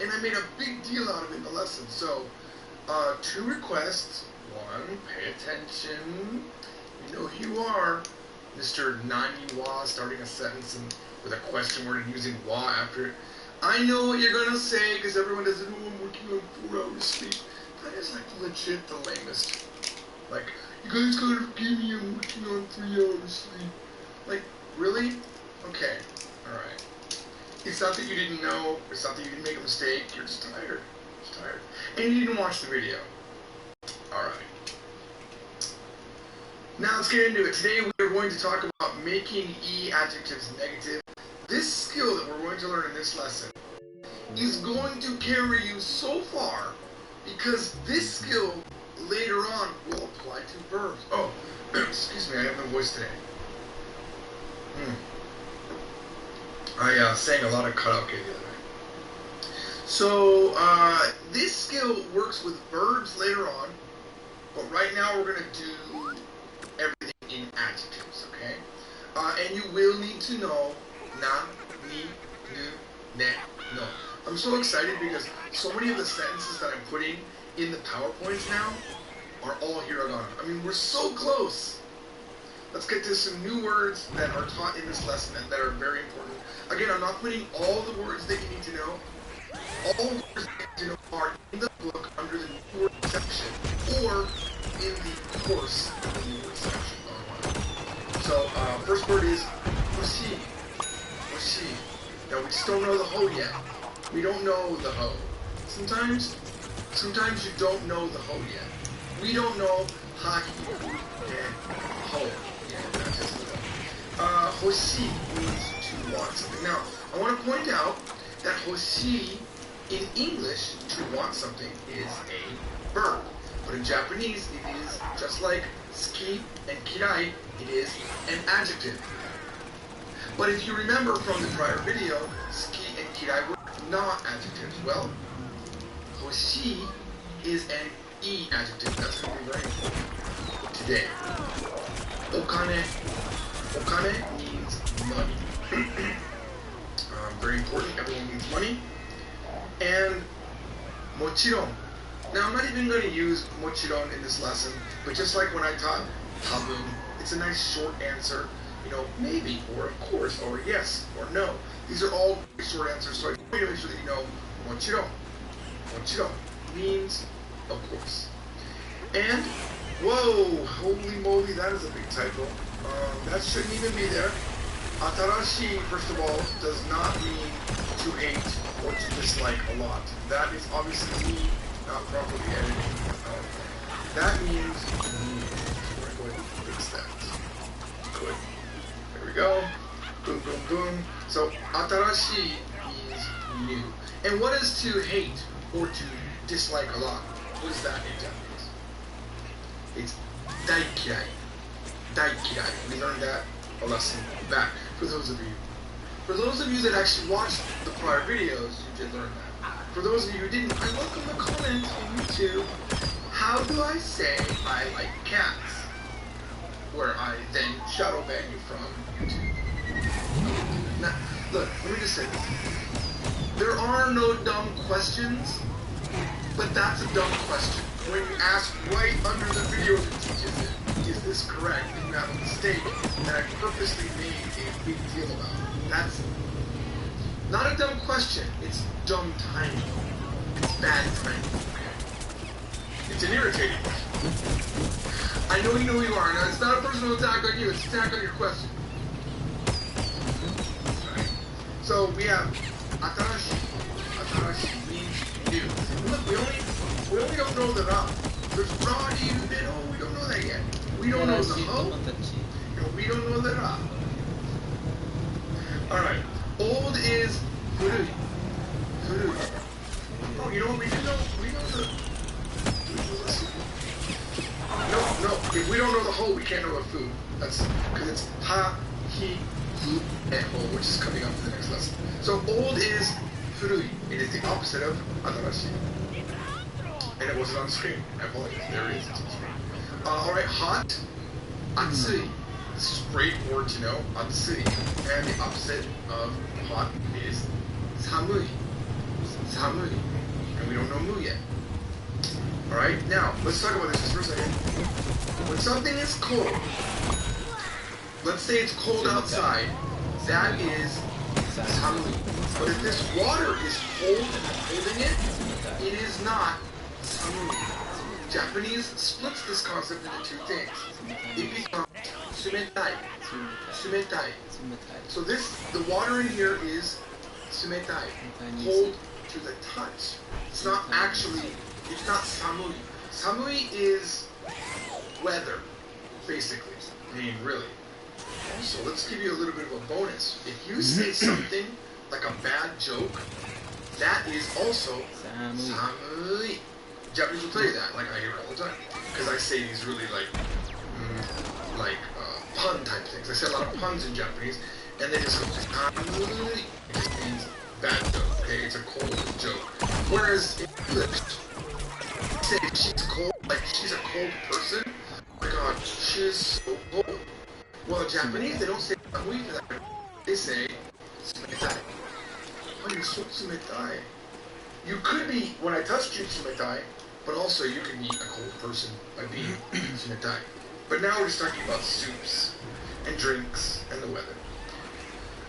And I made a big deal out of it in the lesson. So, 2 requests. 1, pay attention. You know who you are. Mr. Nani-wa, starting a sentence and with a question word and using wa after it. I know what you're going to say, because everyone does it. Oh, I'm working on 4 hours sleep. That is like legit the lamest. Like, you guys gotta forgive me, I'm working on 3 hours sleep. Like, really? Okay, alright. It's not that you didn't know, it's not that you didn't make a mistake, you're just tired. Just tired. And you didn't watch the video. Alright. Now let's get into it. Today we are going to talk about making E adjectives negative. This skill that we're going to learn in this lesson is going to carry you so far because this skill later on will apply to verbs. Oh, excuse me, I have no voice today. I sang a lot of karaoke the other night. So, this skill works with verbs later on, but right now we're going to do everything in adjectives, okay? And you will need to know na, ni, nu, ne, no. I'm so excited because so many of the sentences that I'm putting in the PowerPoints now are all hiragana. I mean, we're so close. Let's get to some new words that are taught in this lesson and that are very important. Again, I'm not putting all the words that you need to know. All the words that you need to know are in the book under the new word section or in the course in the new word section online. So, first word is hoshi. Hoshi. Now, we just don't know the ho yet. We don't know the ho. Sometimes you don't know the ho yet. We don't know ha, hi, hu, and ho. Yeah, that's just the hoshi means to want something. Now, I want to point out that hoshi in English, to want something, is a verb. But in Japanese, it is just like suki and kirai, it is an adjective. But if you remember from the prior video, suki and kirai were not adjectives. Well, hoshi is an E adjective. That's going to be very important today. Okane. Okane means money. Very important. Everyone needs money. And mochiron. Now, I'm not even going to use mochiron in this lesson, but just like when I taught tabun, it's a nice short answer. You know, maybe, or of course, or yes, or no. These are all short answers, so I want you to make sure that you know mochiron. Mochiron means of course. And, whoa, holy moly, that is a big typo. That shouldn't even be there. Atarashi, first of all, does not mean to hate or to dislike a lot. That is obviously me not properly editing. That means new. So we're going to go ahead and fix that. Good. There we go. Boom, boom, boom. So, atarashi means new. And what is to hate or to dislike a lot? What is that in Japanese? It's daikirai. Daikirai. We learned that a lesson back. For those of you that actually watched the prior videos, you did learn that. For those of you who didn't, I welcome the comment on YouTube. How do I say I like cats? Where I then shadow ban you from YouTube. Now, look, let me just say this. There are no dumb questions, but that's a dumb question. When you ask right under the video that teaches it, is this correct? And you have a mistake that I purposely made a big deal about. That's not a dumb question. It's dumb timing. It's bad timing. It's an irritating question. I know you know who you are. Now, it's not a personal attack on you. It's an attack on your question. Right. So we have atarashi. Atarashi means new. And look, we only don't know the ra. There's ra, you, then, oh, we don't know that yet. We don't know the ho. And we don't know the ra. Alright. Old is furui. Furui. Oh, you know what? We know the we don't know the ho, we can't know the fu. That's because it's ha, hi, fu, and ho, which is coming up in the next lesson. So old is furui. It is the opposite of adarashi. And it wasn't on screen. I apologize. There it is. It's on screen. Alright, hot, atsui. This is a great word to know, atsui. And the opposite of hot is samui. Samui. And we don't know mu yet. Alright, now, let's talk about this just for a second. When something is cold, let's say it's cold outside, that is samui. But if this water is cold and I'm holding it, it is not samui. Japanese splits this concept into two things. It becomes sumetai. Sumetai. So the water in here is sumetai. Cold to the touch. It's not samui. Samui is weather, basically. I mean, really. So let's give you a little bit of a bonus. If you say something like a bad joke, that is also samui. Japanese will tell you that, like I hear it all the time, because I say these really pun type things. I say a lot of puns in Japanese, and they just go, it just means bad joke, okay? It's a cold joke. Whereas in English, say she's cold, like she's a cold person, oh my god, she's so cold. Well, in Japanese, they don't say samui for that. They say sumetai. Oh, you're so sumetai. You could be, when I touched you, sumetai, but also you can be a cold person by being sumetai. But now we're just talking about soups and drinks and the weather.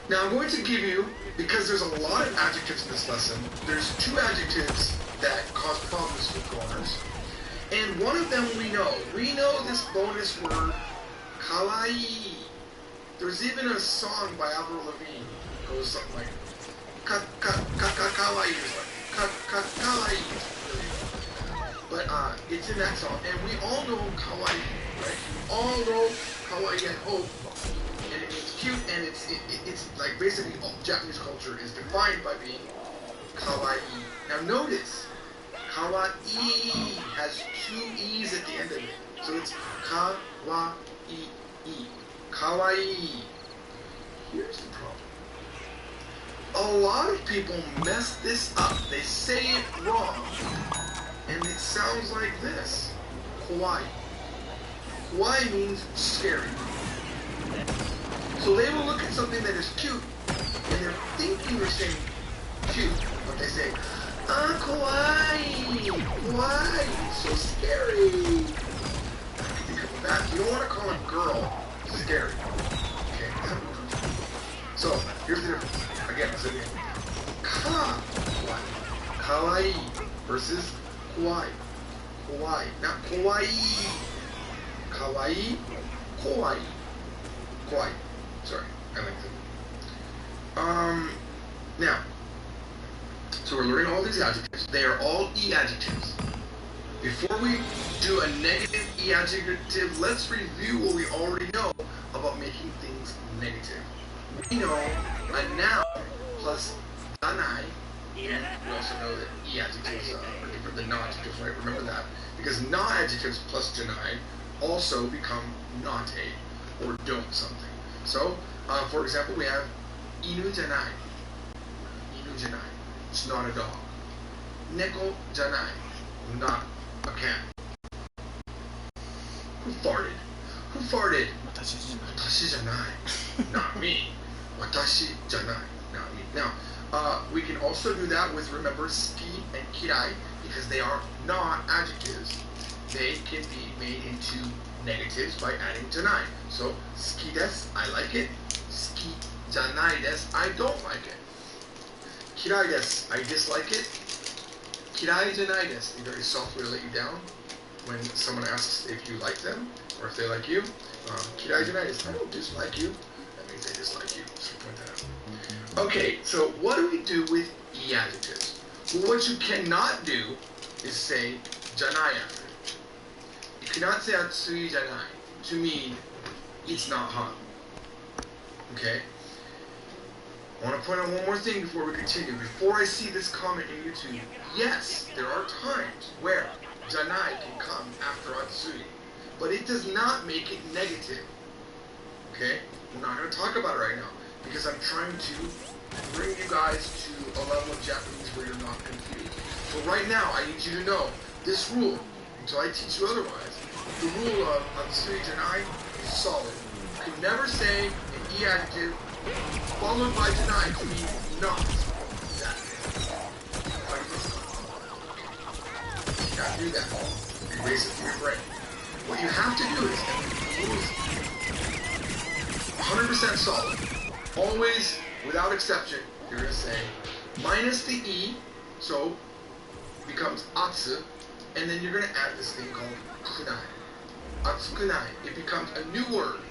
Now I'm going to give you, because there's a lot of adjectives in this lesson, there's two adjectives that cause problems with grammars. And one of them we know. We know this bonus word, kawaii. There's even a song by Avril Lavigne. It goes something like, kawaii. Kawaii. But it's in that song, and we all know kawaii, right? All know kawaii, I hope. And it means cute, and it's like basically all Japanese culture is defined by being kawaii. Now notice, kawaii has two e's at the end of it, so it's kawaii. Kawaii. Here's the problem. A lot of people mess this up. They say it wrong. And it sounds like this. Kawaii. Kawaii means scary. So they will look at something that is cute, and they're thinking they're saying cute, but they say, kawaii. Kawaii. So scary. You don't want to call a girl scary. Okay. So, here's the difference. Again, I'll say it again. Kawaii versus kawaii. Kawaii. Not kawaii. Kawaii. Kawaii. Kawaii. Sorry. I like that. Now. So we're learning all these adjectives. They are all E adjectives. Before we do a negative E adjective, let's review what we already know about making things negative. We know a noun plus danai, and we also know that E adjectives are different than non-adjectives, right? Remember that. Because non-adjectives plus janai also become not a, or don't something. So, for example, we have inu janai. Inu janai. It's not a dog. Neko janai. Not a cat. Who farted? Who farted? Watashi janai. Not me. Watashi janai. Not me. Now, we can also do that with, remember, suki and kirai, because they are not adjectives. They can be made into negatives by adding janai. So, suki desu, I like it. Suki janai desu, I don't like it. Kirai desu, I dislike it. Kirai janai desu, they very softly let you down when someone asks if you like them or if they like you. Kirai janai desu, I don't dislike you. That means they dislike you. So point that out. Okay, so what do we do with E adjectives? Well, what you cannot do is say janai after it. You cannot say atsui janai to mean it's not hot. Okay? I want to point out one more thing before we continue. Before I see this comment in YouTube, yes, there are times where janai can come after atsui. but it does not make it negative. Okay? We're not going to talk about it right now because I'm trying to bring you guys to a level of Japanese where you're not confused. So right now, I need you to know this rule, until I teach you otherwise. The rule of Atsui Janai is solid. You can never say an E adjective followed by Janai to mean not. That. You gotta do that. Erase it from your brain. What you have to do is, and the rule is 100% solid. Always, without exception, you're going to say minus the E, so it becomes atsu, and then you're going to add this thing called kunai. Atsukunai. It becomes a new word,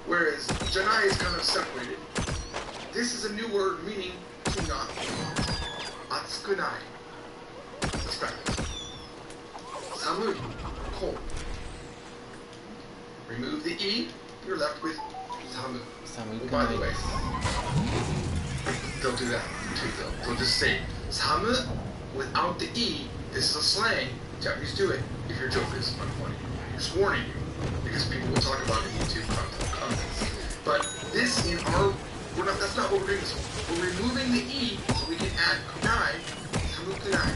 whereas janai is kind of separated. This is a new word meaning to not. Atsukunai. Let's practice. Samui, cold. Remove the E, you're left with samu. Oh, by the way, they'll do that too, though. They'll just say samu without the E. This is a slang. Japanese do it if your joke is unfunny. Just warning you, because people will talk about it in YouTube comments. But this in our, that's not what we're doing this one. We're removing the E so we can add kunai. Samu kunai.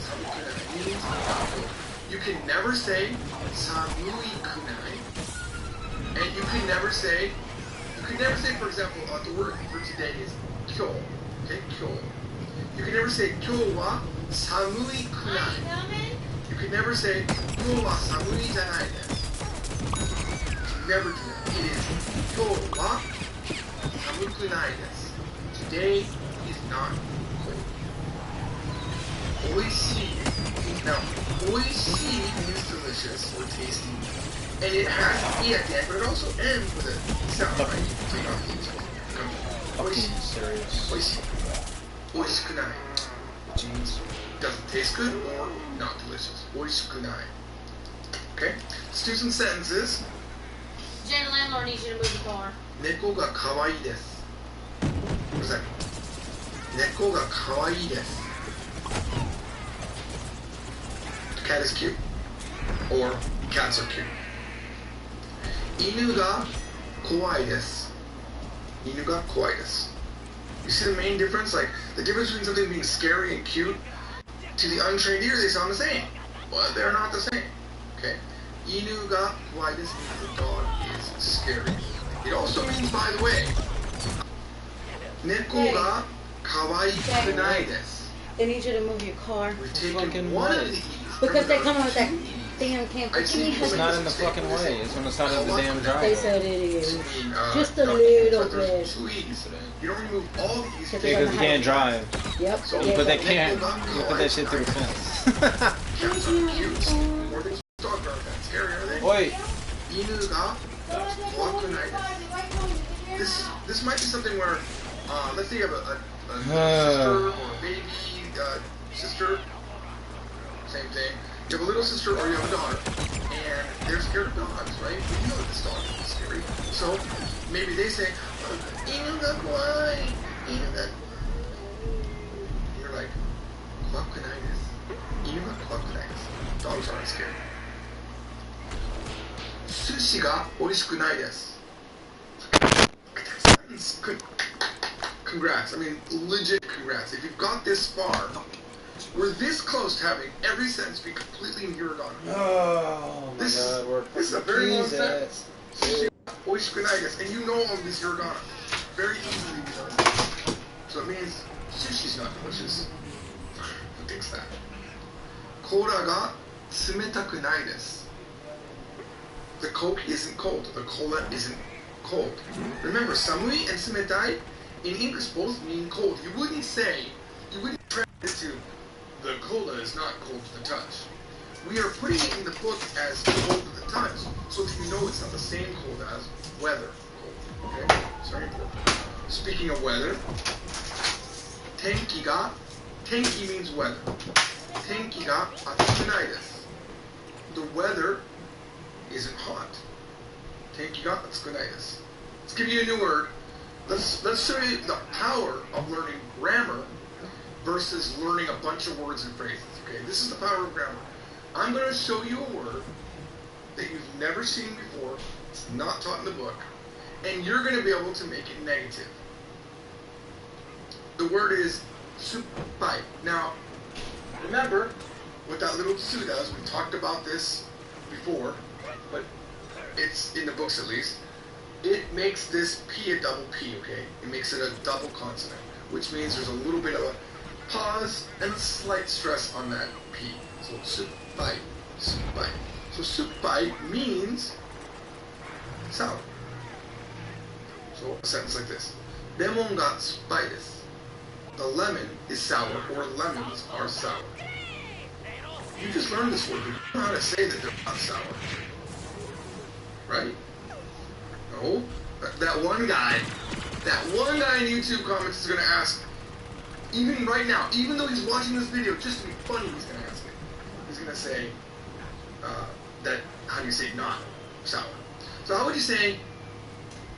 Samu kunai means you can never say samui kunai. And you can never say, for example, the word for today is kyo. Okay, kyo. You can never say kyo wa samui kunai. You can never say kyo wa samui janai desu. Never do that. It is kyo wa samui kunai desu. Today is not cold. Oishii. Now, oishii means delicious or tasty. And it has an E at the end, but it also ends with a sound, right? Take off the oishii. Oishii. Oishikunai. Which means doesn't taste good or not delicious. Oishikunai. Okay? Let's do some sentences. Jen, the landlord needs you to move the car. Neko ga kawaii desu. What does that mean? Neko ga kawaii desu. The cat is cute. Or cats are cute. Inu ga kowai desu. Inu ga kowai desu. You see the main difference? Like, the difference between something being scary and cute, to the untrained ear, they sound the same. But they're not the same. Okay? Inu ga kowai desu means the dog is scary. It also means, by the way, neko ga kawai kunai desu. They need you to move your car. We've taken one of these. Because they come with that damn camper. It's not in the fucking way. It's on the side of the damn They driveway. said it is. Just a little bit. You don't remove all these Because Because you can't drive. Yep. But they can't put that shit through the fence. Cats are cute. More than dogs are that scary, are they? Oi! Inu ga kawakunai desu. This might be something where, let's say you have a sister or a baby sister. Same thing. You have a little sister or you have a daughter, and they're scared of dogs, right? But you know that this dog is scary. So maybe they say, Inu ga kawaii, Inu ga. You're like, kawakunai desu. Inu ga kawakunai desu. Dogs aren't scared. Sushi ga oishikunai desu. Good. Congrats. I mean, legit congrats. If you've got this far, we're this close to having every sentence be completely in hiragana. Oh my god, this is a very long sentence. Oishikunai desu. And you know all of these hiragana. Very easily done. So it means sushi's not delicious. Who thinks that? Kola ga tsumetakunai desu. The Coke isn't cold. The cola isn't cold. Remember, samui and sumetai in English both mean cold. You wouldn't translate it to the cola is not cold to the touch. We are putting it in the book as cold to the touch so that you know it's not the same cold as weather cold. Okay? It's very important. Speaking of weather, tenki means weather. Tenki ga atsukunai desu. The weather isn't hot. Tenki ga atsukunai desu. Let's give you a new word. Let's show you the power of learning grammar versus learning a bunch of words and phrases. Okay, this is the power of grammar. I'm going to show you a word that you've never seen before. It's not taught in the book. And you're going to be able to make it negative. The word is suppai. Now, remember what that little tsu does. We talked about this before, but it's in the books at least. It makes this P a double P, okay? It makes it a double consonant, which means there's a little bit of a pause and a slight stress on that P. So suppai, suppai. So suppai means sour. So a sentence like this. Lemon ga suppai desu. The lemon is sour, or lemons are sour. You just learned this word, but you know how to say that they're not sour. Right? No. That one guy in YouTube comments is going to ask, even right now, even though he's watching this video, just to be funny, he's going to ask it. He's going to say, how do you say not sour? So how would you say,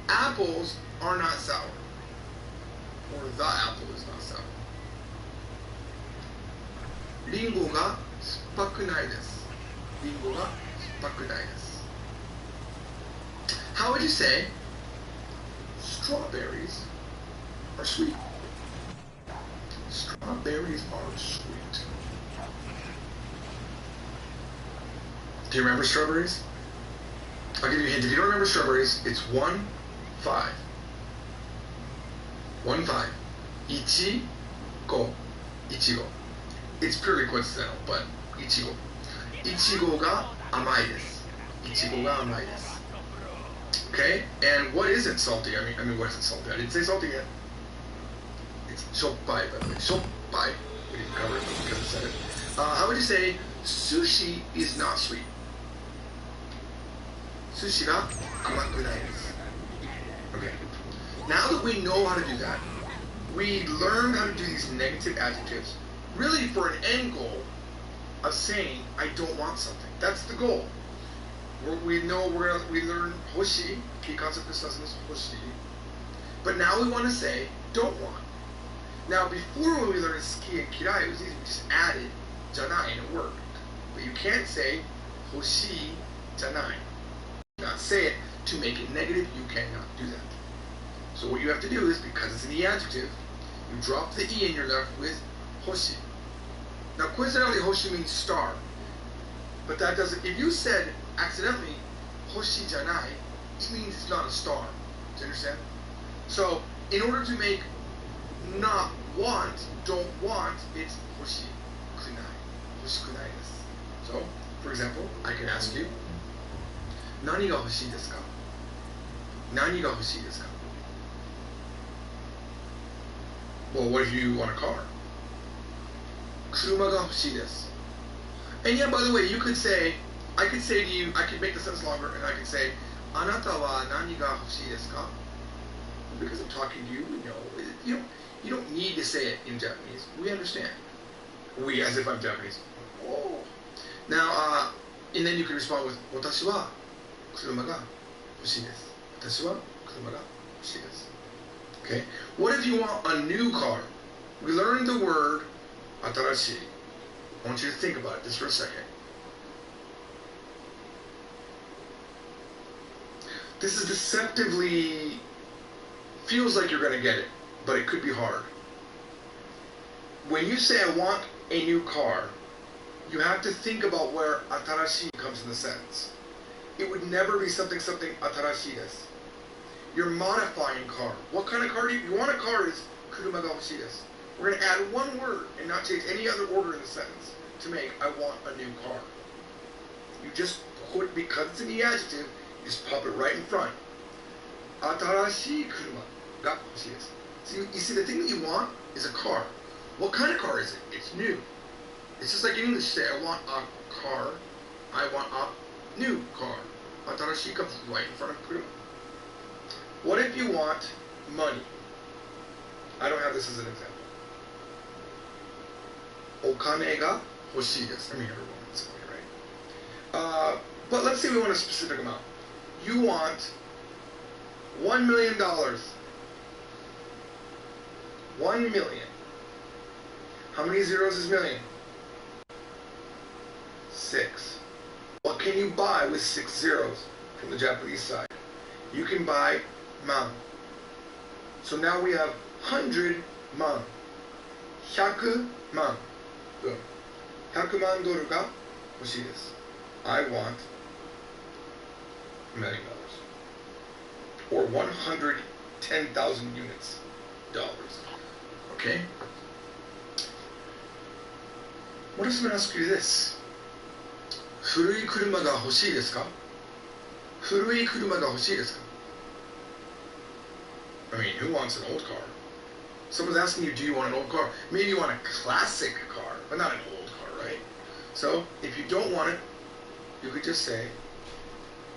apples are not sour? Or the apple is not sour. Ringo ga suppakunai desu. Ringo ga suppakunai desu. How would you say strawberries are sweet? Strawberries are sweet. Do you remember strawberries? I'll give you a hint. If you don't remember strawberries, it's 1, 5. 1, 5. Ichigo. Ichigo. It's purely coincidental, but ichigo. Ichigo ga amai desu. Ichigo ga amai desu. Okay? And what isn't salty? I mean, what isn't salty? I didn't say salty yet. It's shoppai, by the way. Shoppai. We didn't cover it because I said it. How would you say sushi is not sweet? Sushi ga amakunai desu. Okay. Now that we know how to do that, we learn how to do these negative adjectives, really for an end goal of saying, I don't want something. That's the goal. We learn hoshi, key concept of sustenance, hoshi. But now we want to say, don't want. Now, before when we learned ski and kirai, it was easy. We just added janai and it worked. But you can't say hoshi janai. You cannot say it to make it negative. You cannot do that. So what you have to do is, because it's in the adjective, you drop the E and you're left with hoshi. Now, coincidentally, hoshi means star. But that doesn't, if you said accidentally hoshi janai, it means it's not a star. Do you understand? So, in order to make not want, don't want, it's hoshi kunai. Hoshi kunai desu. So, for example, I can ask you, nani ga hoshii desu ka? Nani ga hoshii desu ka? Well, what if you want a car? Kuruma ga hoshii desu. And yeah, by the way, you could say, I could say to you, I could make the sentence longer, and I could say, Anata wa nani ga hoshii desu ka? Because I'm talking to you, we know. You don't need to say it in Japanese. We understand. We, as if I'm Japanese. Oh. Now, and then you can respond with, Watashi wa kuruma ga hoshii desu. Watashi wa kuruma ga hoshii desu. Okay? What if you want a new car? We learned the word atarashi. I want you to think about it just for a second. This is deceptively, feels like you're going to get it, but it could be hard. When you say, I want a new car, you have to think about where atarashi comes in the sentence. It would never be something atarashi desu. You're modifying car. What kind of car do you want? A car is kuruma ga hoshii desu. We're going to add one word and not change any other order in the sentence to make I want a new car. You just put, because it's in the adjective, you just pop it right in front. Atarashii kuruma ga hoshii desu. So you see, the thing that you want is a car. What kind of car is it? It's new. It's just like in English, say I want a car. I want a new car. Atarashii comes right in front of kuruma. What if you want money? I don't have this as an example. Okane ga hoshii desu. I mean, everyone wants money, right? But let's say we want a specific amount. You want $1 million. 1 million. How many zeros is million? 6. What can you buy with 6 zeros from the Japanese side? You can buy man. So now we have 100 man. 100 man. Good. 100万ドルが欲しいです。I want $1 million. Or 110,000 units. Dollars. Okay? What if someone asks you this? 古い車が欲しいですか? 古い車が欲しいですか? I mean, who wants an old car? Someone's asking you, do you want an old car? Maybe you want a classic car, but not an old car, right? So, if you don't want it, you could just say,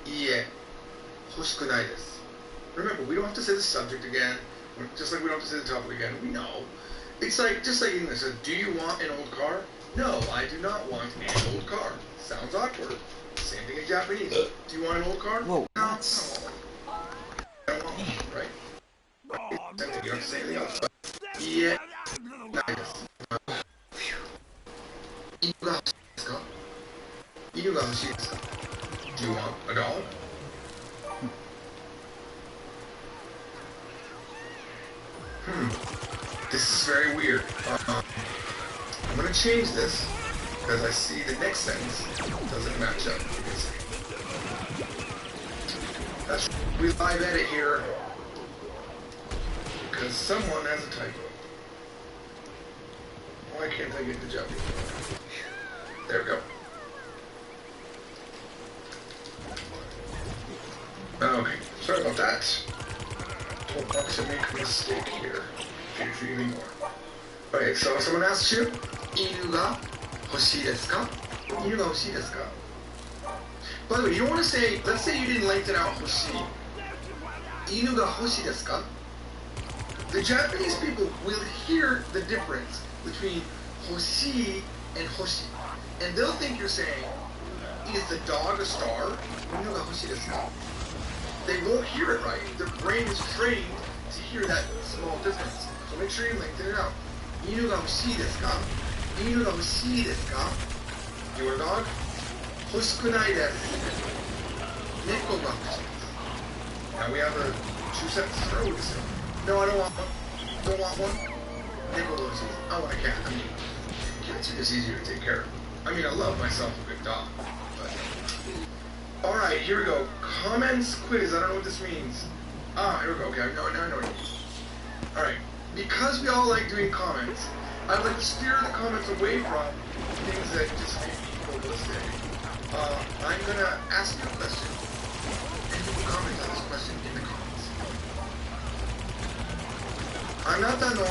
いいえ、欲しくないです. Remember, we don't have to say the subject again, just like we don't have to say the topic again. We know. It's like, just like English says, do you want an old car? No, I do not want an old car. Sounds awkward. Same thing in Japanese. Do you want an old car? Whoa. No, I don't want one, right? You don't have to say anything else. Yeah. Nice. 犬が欲しいですか? Do you want a dog? This is very weird. I'm going to change this because I see the next sentence doesn't match up. That's we live edit here because someone has a typo. Why can't I get the job? There we go. Okay, sorry about that. Don't want to make a mistake here. Anymore. Okay, so someone asks you, 犬が欲しいですか? 犬が欲しいですか? By the way, you don't want to say, let's say you didn't lengthen out 欲しい. 犬が欲しいですか? The Japanese people will hear the difference between 欲しい and 欲しい. And they'll think you're saying, is the dog a star? 犬が欲しいですか? They won't hear it right. Their brain is trained to hear that small difference. So make sure you lengthen it out. 犬が欲しいですか? 犬が欲しいですか? You want a dog? 欲しくないです。猫が欲しいです。Now we have a 2 sentences in a row with this. No, I don't want one. Don't want one.猫が欲しいです。I want a cat. I mean, cats are just easier to take care of. I mean, I love myself a good dog. But... Alright, here we go. Comments quiz. I don't know what this means. Ah, here we go. Okay, now I know what it means. Alright. Because we all like doing comments, I'd like to steer the comments away from things that just make people listening. I'm going to ask you a question, and you can comment on this question in the comments. あなたの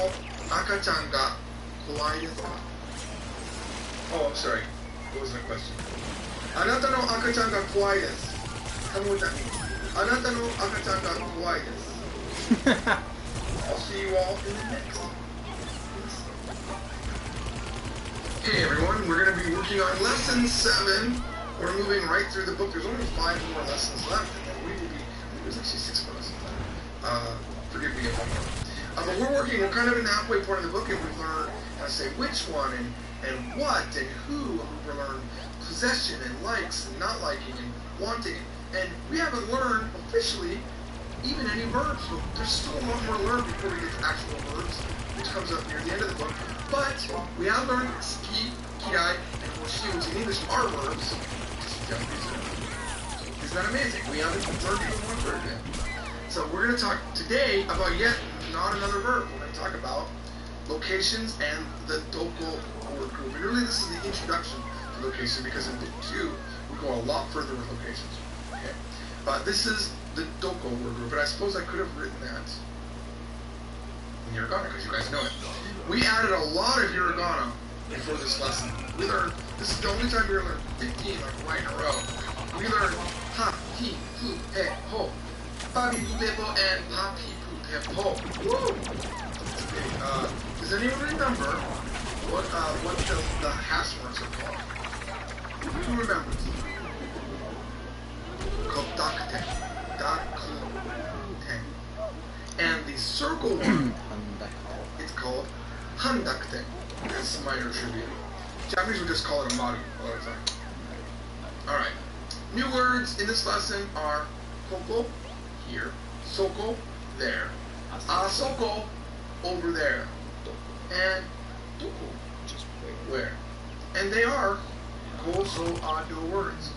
赤ちゃんが怖いですか? Oh, I'm sorry. What was the question? あなたの赤ちゃんが怖いです. Tell me what that means. あなたの赤ちゃんが怖いです. I'll see you all in the next. Hey everyone, we're going to be working on lesson 7. We're moving right through the book. There's only 5 more lessons left, and then we will be. There's actually 6 more lessons left. Forgive me if I'm wrong. But we're kind of in the halfway point of the book, and we've learned how to say which one and what and who. We've learned possession and likes and not liking and wanting. And we haven't learned officially even any verbs. So there's still a lot more to learn before we get to actual verbs, which comes up near the end of the book. But we have learned ski, kirai, and hoshi, which in English are verbs. Isn't that amazing? We haven't learned even one verb yet. So we're going to talk today about yet not another verb. We're going to talk about locations and the doko word group. And really this is the introduction to location, because in book 2 we go a lot further with locations. Okay? This is the doko word group, and I suppose I could have written that in hiragana because you guys know it. We added a lot of hiragana before this lesson. We learned, this is the only time we learned 15 like right in a row. We learned ha, hi, fu, he, ho, papi, pu, and papi, pu, he, ho. Woo! Okay, does anyone remember what the hash marks are called? Who remembers? Called dakuten. Dakuten. And the circle one, it's called handakuten. That's some minor trivia. Japanese would just call it a maru a lot of time. Alright. New words in this lesson are koko, here, soko, there, asoko, over there, and doko, where. And they are koso ado words.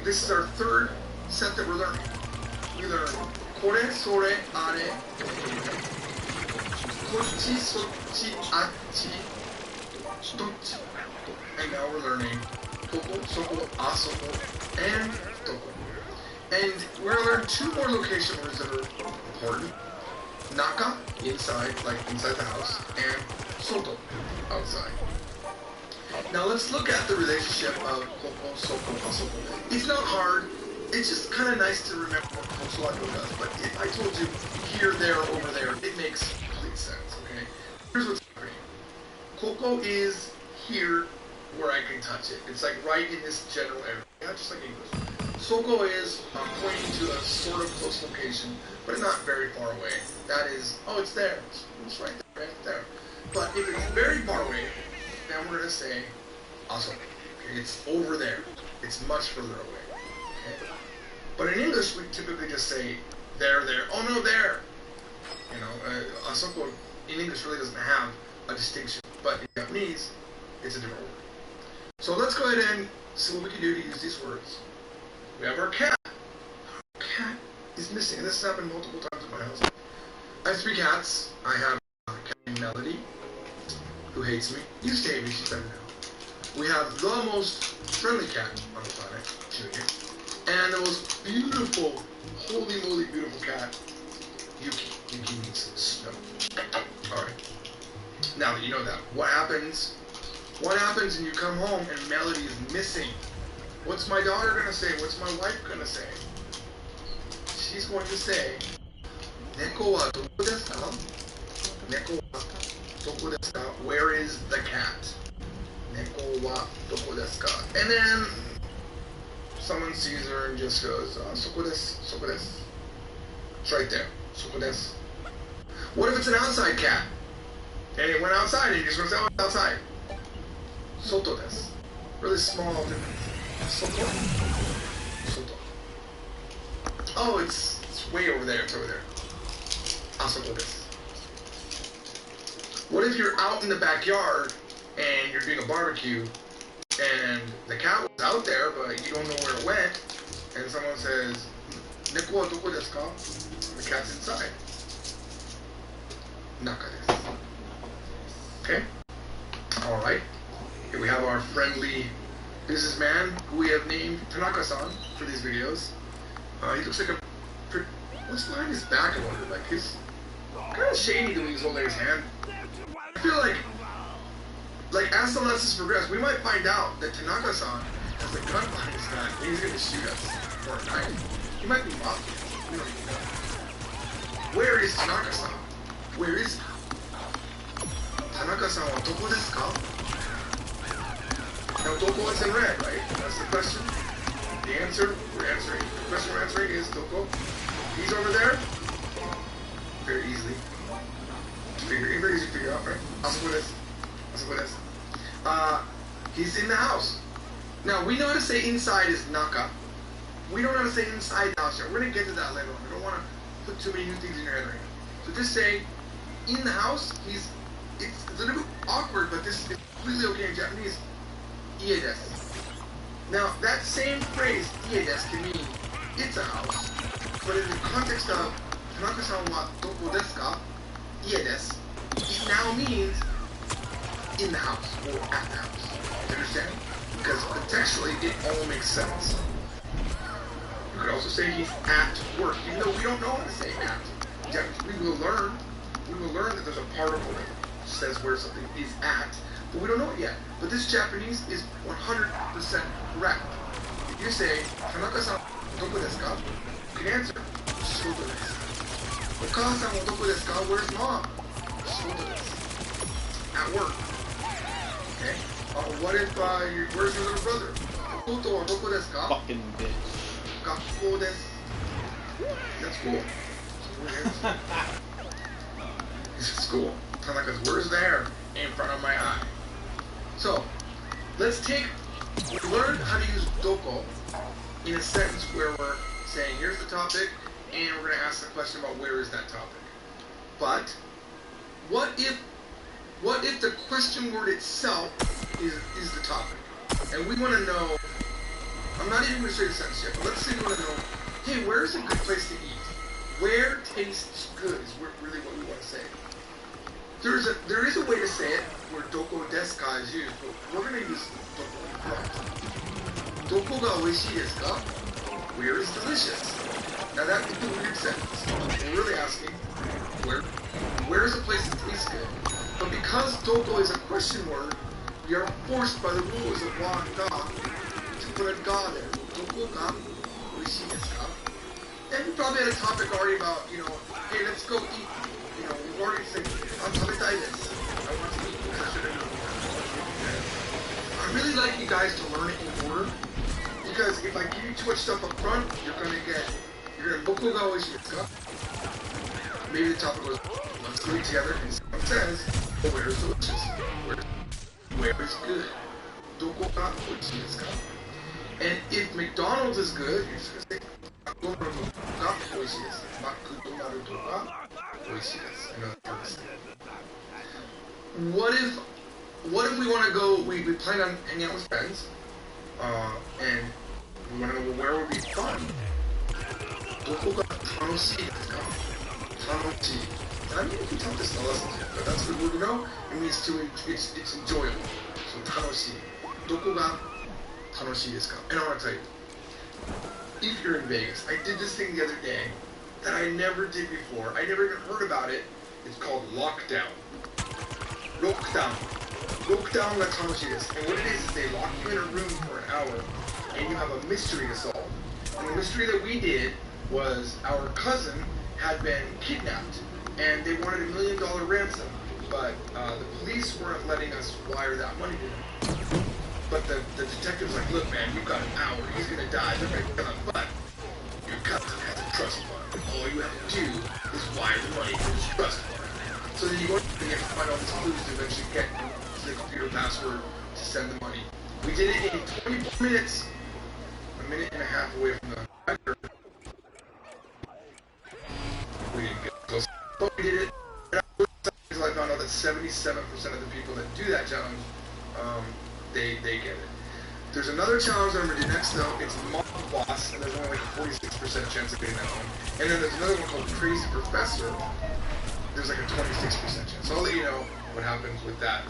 This is our third set that we're learning. We learn kore, sore, are, kochi, sochi, achi, dochi. And now we're learning toko, soko, asoko, and doko. And we're going to learn two more location words that are important. Naka, inside, like inside the house, and soto, outside. Now let's look at the relationship of koko, soko, asoko. It's not hard. It's just kind of nice to remember what koso ado does. But if I told you here, there, over there, it makes complete sense, okay? Here's what's happening. Koko is here where I can touch it. It's like right in this general area. Yeah, just like English. Soko is pointing to a sort of close location, but not very far away. That is, oh, it's there. It's right there, right there. But if it's very far away, then we're going to say asoko. Okay, it's over there. It's much further away. Okay? But in English, we typically just say there, there. Oh no, there. You know, asoko in English really doesn't have a distinction, but in Japanese, it's a different word. So let's go ahead and see what we can do to use these words. We have our cat. Our cat is missing. This has happened multiple times in my house. I have 3 cats. I have a cat named Melody, who hates me. Used to hate me, she's better now. We have the most friendly cat on the planet, Junior. And the most beautiful, holy moly beautiful cat, Yuki. Yuki means snow. Alright. Now that you know that, what happens when you come home and Melody is missing? What's my daughter going to say? What's my wife going to say? She's going to say, Neko wa doko desu ka? Neko wa doko desu ka? Where is the cat? Neko wa doko desu ka? And then someone sees her and just goes, soko desu, soko desu. It's right there. Soko desu. What if it's an outside cat? And it went outside and you just went outside. Soto desu. Really small difference. Soto. Soto. Oh, it's way over there. It's over there. Asoko desu. What if you're out in the backyard and you're doing a barbecue and the cat was out there but you don't know where it went and someone says, Neko wa doko desu ka? The cat's inside. Naka desu. Okay? Alright. Here we have our friendly businessman who we have named Tanaka-san for these videos. He looks like a... What's behind his back, I wonder? Like, he's kind of shady the way he's holding his hand. I feel like as the lessons progress, we might find out that Tanaka-san has a gun behind his back and he's going to shoot us. Or a knife. He might be mafia. We don't even know. Where is Tanaka-san? Where is he? Tanaka-san wa doko desu ka? Now, doko is in red, right? That's the question. The answer we're answering, the question we're answering is doko. He's over there. Very easily. Very easy to figure out, right? Asoko desu. Asoko desu. He's in the house. Now, we know how to say inside is naka. We don't know how to say inside the house yet. We're going to get to that later on. We don't want to put too many new things in your head right now. So just say, in the house, it's a little bit awkward, but this is completely okay in Japanese. Ie desu. Now, that same phrase, ie desu, can mean it's a house, but in the context of Tanaka-san wa doko desu ka? Ie desu, it now means in the house or at the house. Do you understand? Because contextually, it all makes sense. You could also say he's at work, even though we don't know how to say at. We will learn that there's a particle that says where something is at, but we don't know it yet. But this Japanese is 100% correct. If you say, Tanaka-san, doko desu ka? You can answer, Shoto desu. Oka-san wa doko desu ka? Where's mom? Shoto desu. At work. Okay? What if, where's your little brother? Toto wa doko desu ka? Fucking bitch. Gakko desu. That's cool. It's school. Tanaka's where's there in front of my eye. So, let's take, we learned how to use doko. in a sentence where we're saying, here's the topic, and we're going to ask the question about where is that topic. But what if the question word itself is the topic? And we want to know, I'm not even going to show you the sentence yet, but let's say we want to know, hey, where is a good place to eat? Where tastes good is really what we want to say. There is a way to say it where doko desu ka is used, but we're going to use doko in front. Doko ga oishii desu ka? Where is delicious? Now that is a weird sentence. We're really asking, where is a place that tastes good? But because doko is a question word, we are forced by the rules of wa and ga to put a ga there. Doko ga oishii desu ka? And we probably had a topic already about, hey, let's go eat. We've already said, I'm tabetai desu. I want to eat because I should have eaten. I really like you guys to learn it in order, because if I give you too much stuff up front, you're gonna doko ga oishii desu ka? Maybe the topic was, let's go eat together, and someone says, oh, where is delicious? Where is good? Doko ga oishii desu ka? And if McDonald's is good, you're just gonna say, what if we want to go, we plan on hanging out with friends, and we want to know where would be fun? Doko ga tanoshii desu ka? Tanoshii. I mean, if we taught this in the lessons yet, but that's what we know. It means it's enjoyable. So tanoshii. Doko ga tanoshii desu ka? And I want to tell you, if you're in Vegas, I did this thing the other day that I never did before. I never even heard about it. It's called lockdown. Lockdown ga tanoshii desu. And what it is they lock you in a room for an hour, and you have a mystery to solve. And the mystery that we did was our cousin had been kidnapped, and they wanted $1 million ransom, but the police weren't letting us wire that money to them. But the detective's like, look, man, you've got an hour. He's going to die. They're going to kill him. But your cousin has a trust fund. All you have to do is wire the money to his trust fund. So then you go and you have to find all these clues to eventually get the computer password to send the money. We did it in 24 minutes. A minute and a half away from the hiker. We didn't get close. But we did it. And I found out that 77% of the people that do that challenge, they get it. There's another challenge that I'm going to do next, though. It's Mob Boss, and there's only like a 46% chance of getting that one. And then there's another one called Crazy Professor. There's like a 26% chance. So I'll let you know what happens with that.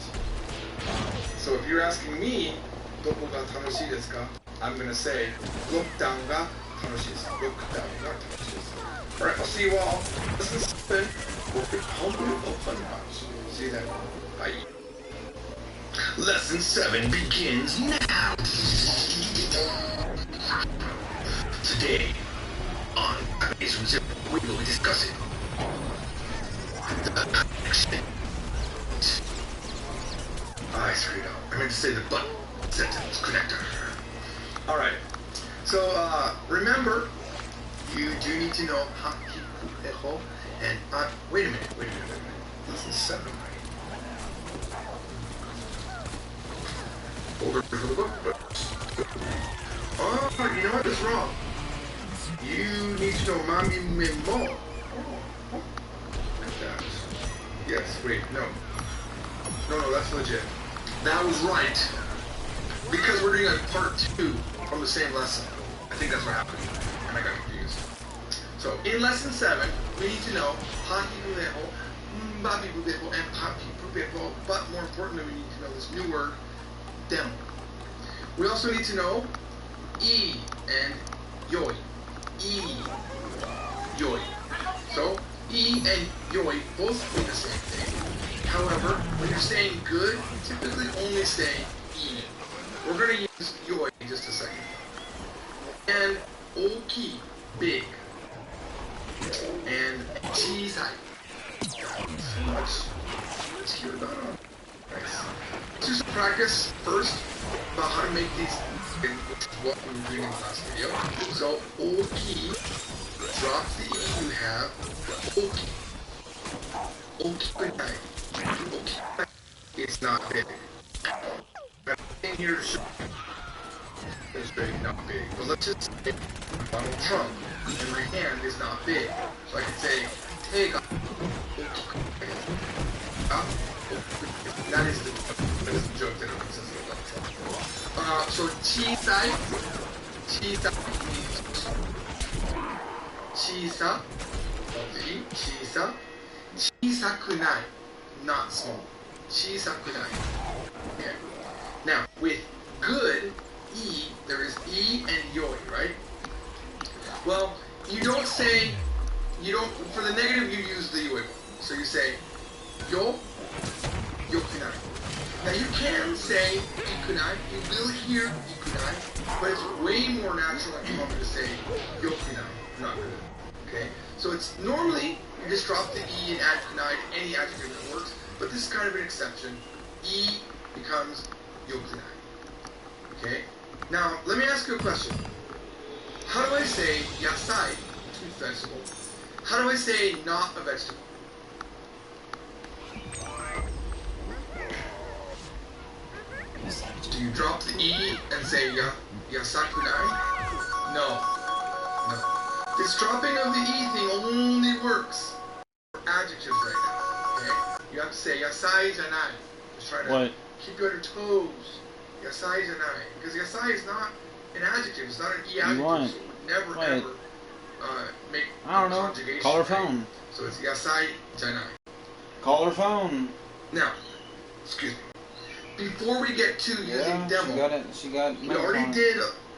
So if you're asking me, doko ga tanoshii desu ka? I'm going to say, lockdown ga tanoshii desu. Lockdown ga tanoshii desu. Alright, I'll see you all. Listen to something. See you then. Bye. Lesson 7 begins now. Today, on PvZ, we will be discussing the connection. I screwed up. I meant to say the but sentence connector. Alright, so remember, you do need to know ha, ki, ku, eho, and wait a minute. Lesson 7, right? Older for the book, but oh, you know what is wrong? You need to know mami memo. Oh, like that. Yes, wait, no, that's legit. That was right, because we're doing a part 2 from the same lesson. I think that's what happened, and I got confused. So in lesson 7, we need to know haki budeho, babi budeho, and papi budeho. But more importantly, we need to know this new word, demo. We also need to know e and yoi. E, yoi. So e and yoi both mean the same thing. However, when you're saying good, you typically only say e. We're going to use yoi in just a second. And oki, big. And chisai. Let's hear that on. Nice. Let's do some practice first about how to make these, which is what we were doing in the last video. So, oki, drop the e you have, oki. Oki, oki. It's not big. I'm in here to show you. is big, not big. But let's just say Donald Trump, and my hand is not big. So I can say, Tega. That is the joke that it says about Trump. So chisai means chisa, chisa, chisakunai, not small. Chisakunai. Okay. Now, with good, E, there is E and yoi, right? Well, you don't say, for the negative you use the yoi. So you say, yo, yokunai. Now you can say ikunai, you will hear ikunai, but it's way more natural and common to say yokunai, not good. Okay? So it's normally, you just drop the E and add kunai to any adjective that works, but this is kind of an exception. E becomes yokunai. Okay? Now, let me ask you a question. How do I say yasai, which means vegetable? How do I say not a vegetable? Do you drop the E and say yasakunai? No. This dropping of the E thing only works for adjectives right now. Okay? You have to say yasai janai. Just try to keep you on your toes. Yasai janai. Because yasai is not an adjective. It's not an E adjective. So never ever make I don't know. conjugation. Call her right? phone. So it's yasai janai. Call her phone. Now, excuse me. Before we get to using demo,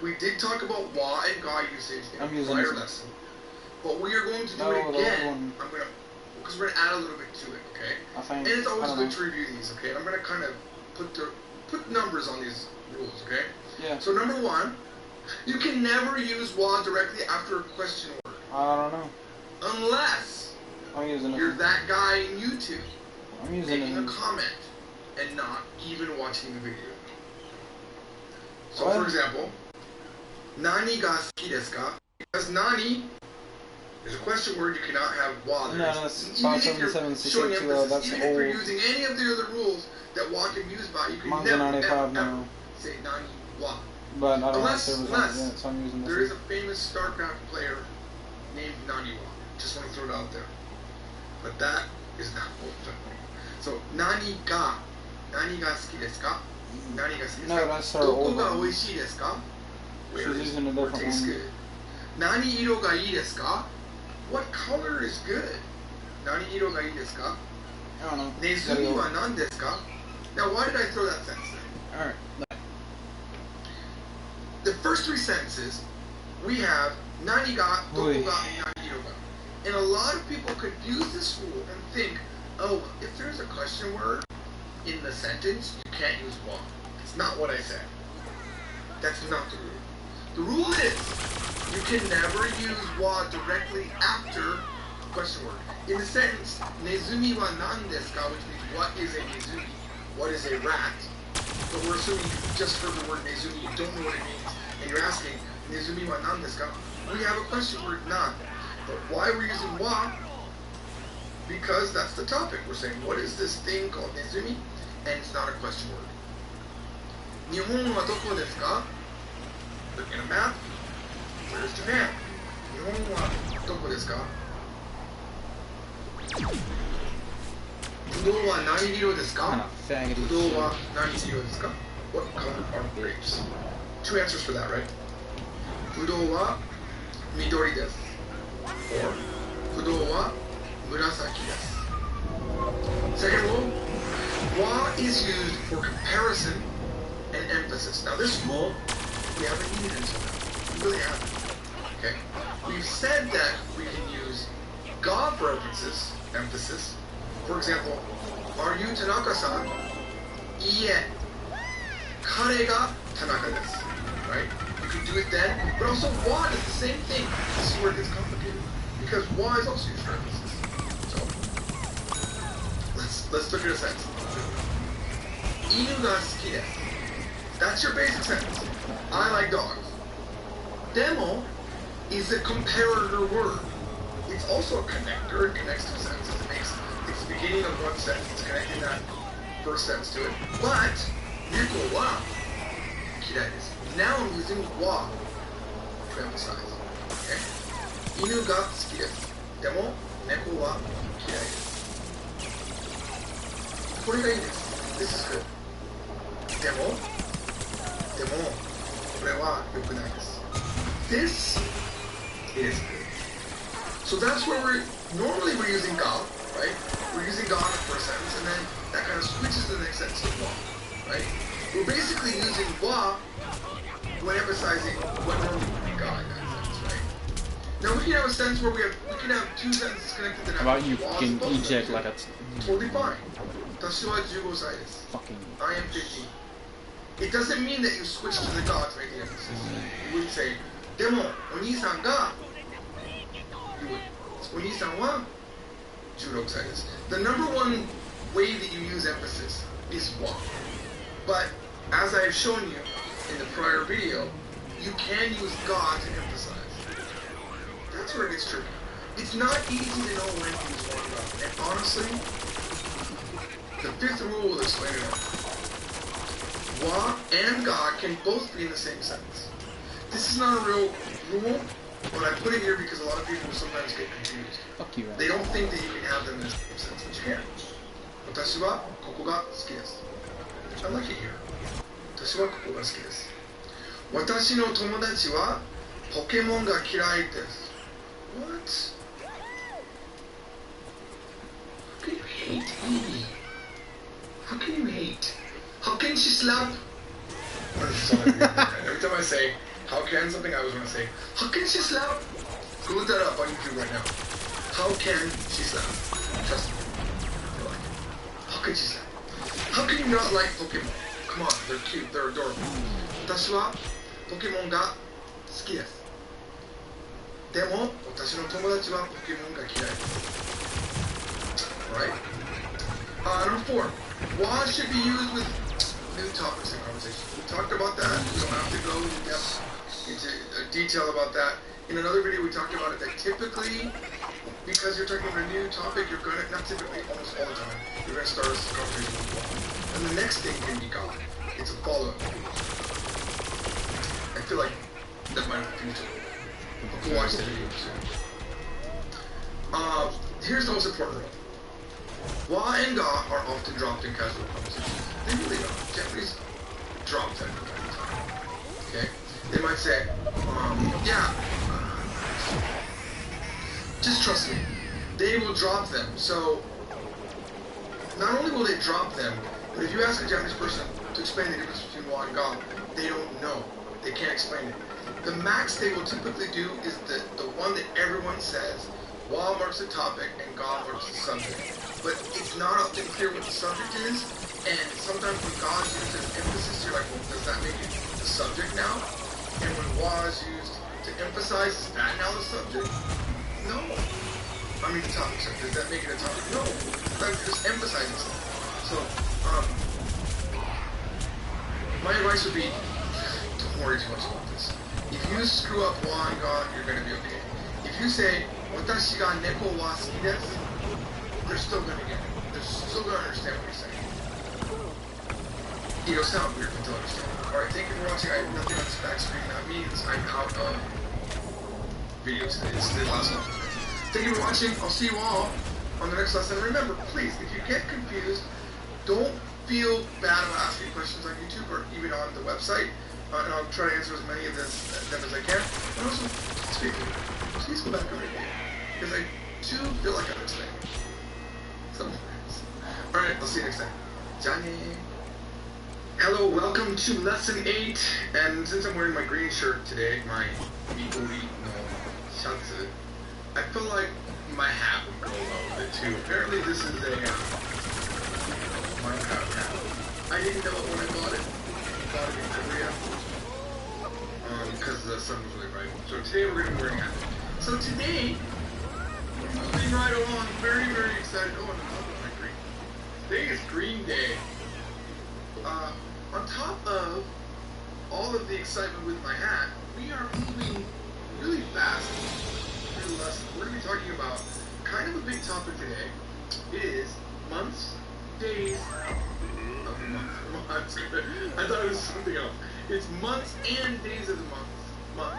we did talk about wa and ga usage in a prior lesson, but we are going to do it again. Because we're gonna add a little bit to it, okay? And it's always good to review these, okay? I'm gonna kind of put numbers on these rules, okay? Yeah. So number one, you can never use wa directly after a question word. I don't know. Unless you're that guy in YouTube making a comment and not even watching the video. So for example, nani ga suki desu ka? Because nani is a question word, you cannot have wa there. No, that's Even if 577, you're showing emphasis, that's even old. if you're using any of the other rules that wa can be used by, you can Mine's never, 95 ever now. say nani wa. But I don't Unless have servers on it yet, so I'm using this. there is a famous StarCraft player named Naniwa. Just want to throw it out there. But that is not what we're talking about. So, nani ga suki desu ka? Nani ga suki desu ka? No, that's her old Doko ga one. oishii desu ka? She's using a different tastes one. good. Nani iro ga ii desu ka? What color is good? Nani iro ga ii desu ka? I don't know. Nezumi wa nan desu ka? Now, why did I throw that sentence there? Alright. The first three sentences, we have nani ga, doko ga, and nani iro ga. And a lot of people confuse this rule and think, oh, if there's a question word in the sentence, you can't use wa. It's not what I said. That's not the rule. The rule is, you can never use wa directly after a question word. In the sentence, nezumi wa nan desu ka, which means what is a nezumi? What is a rat? But we're assuming you just heard the word nezumi, you don't know what it means, and you're asking, nezumi wa nan desu ka? We have a question word, nan. But why we're using wa? Because that's the topic. We're saying, what is this thing called nezumi? And it's not a question word. Nihon wa doko desu ka? Looking at a map, where's Japan? Nihon wa doko desu ka? Budou wa nani iro desu ka? Budou wa nani iro desu ka? What color are grapes? Two answers for that, right? Budou wa midori desu. Or budou wa murasaki desu. Second rule, wa is used for comparison and emphasis. Now this rule, we haven't used it until now. We really haven't. Okay? We've said that we can use ga for emphasis. For example, are you Tanaka-san? Iie. Kare ga Tanaka desu. Right? You can do it then, but also wa is the same thing. This is where it gets complicated. Because wa is also used for emphasis. So, let's look at a sentence. Inu ga suki desu. That's your basic sentence. I like dogs. Demo is a comparator word. It's also a connector. It connects two sentences. It's the beginning of one sentence. It's connecting that first sentence to it. But, neko wa 嫌いです。Now I'm using wa to emphasize. Okay? 犬が好きです。でも猫は嫌いです。これがいいです。This is good. でもこれは良くないです。This is good. So that's where normally we're using ga, right? We're using ga in the first sentence, and then that kind of switches to the next sentence to wa, right? We're basically using wa when emphasizing what normally would be ga in that sentence, right? Now we can have a sentence where we can have two sentences connected to that. How about you fucking eject like a totally fine. 私は15歳です。 fucking I am 15. It doesn't mean that you switch to the ga to make the emphasis. You would say, でもお兄さんが you would. お兄さんは16歳です。The number one way that you use emphasis is wa. But as I have shown you in the prior video, you can use ga to emphasize. That's where it gets tricky. It's not easy to know when to use one ga. And honestly, the fifth rule will explain it all. Wa and ga can both be in the same sentence. This is not a real rule, but I put it here because a lot of people sometimes get confused. fuck you, right? They don't think that you can have them in the same sentence, but you can. 私はここが好きです。I like it here. 私はここが好きです。私の友達はポケモンが嫌いです。What? How can you hate Evie? How can you hate? How can she slap? Every time I say how can something, I always want to say how can she slap? Go look that up on YouTube right now. How can she slap? Trust me. I like it. How can she slap? How can you not like Pokemon? Come on, they're cute, they're adorable. 私はポケモンが好きです。でも私の友達はポケモンが嫌いです。Alright? Number 4. Wa should be used with new topics and conversations. We talked about that. We don't have to go into detail about that. In another video, we talked about it that typically, because you're talking about a new topic, you're going to, not typically, almost all the time, you're going to start a conversation with wa. And the next thing can be ga. It's a follow-up. I feel like that might have been too. Go watch the video soon. Here's the most important rule. Wa and ga are often dropped in casual conversations. They really are. Japanese drop them from time to time. Okay? They might say, just trust me. They will drop them. So, not only will they drop them, but if you ask a Japanese person to explain the difference between wa and ga, they don't know. They can't explain it. The max they will typically do is the one that everyone says. Wa marks the topic and ga marks the subject. But it's not often clear what the subject is, and sometimes when ga is used as emphasis, you're like, well, does that make it the subject now? And when wa is used to emphasize, is that now the subject? No. I mean the topic, so does that make it a topic? No. That's just emphasizing something. So, my advice would be, don't worry too much about this. If you screw up wa and ga, you're going to be okay. If you say, 私が猫は好きです, they're still going to get it. They're still going to understand what you're saying. It'll sound weird, but they'll understand. Alright, thank you for watching. I have nothing on this back screen. That means I'm out of video today. This is the last one. Thank you for watching. I'll see you all on the next lesson. Remember, please, if you get confused, don't feel bad about asking questions on YouTube or even on the website. And I'll try to answer as many of them as I can. And also, please go back and read it. Because I do feel like I'm explaining sometimes. Alright, I'll see you next time. Johnny. Hello, welcome to lesson 8. And since I'm wearing my green shirt today, my Midori no Shatsu, I feel like my hat would go along with it too. Apparently this is a Minecraft hat. I didn't know it when I bought it. I bought it in Korea. Because the sun was really bright. So today we're going to be wearing a hat. So today, moving right along, very, very excited. Oh, and another one, green. Today is Green Day. On top of all of the excitement with my hat, we are moving really fast through the lesson. We're going to be talking about kind of a big topic today. It is months, days of the month. I thought it was something else. It's months and days of the month,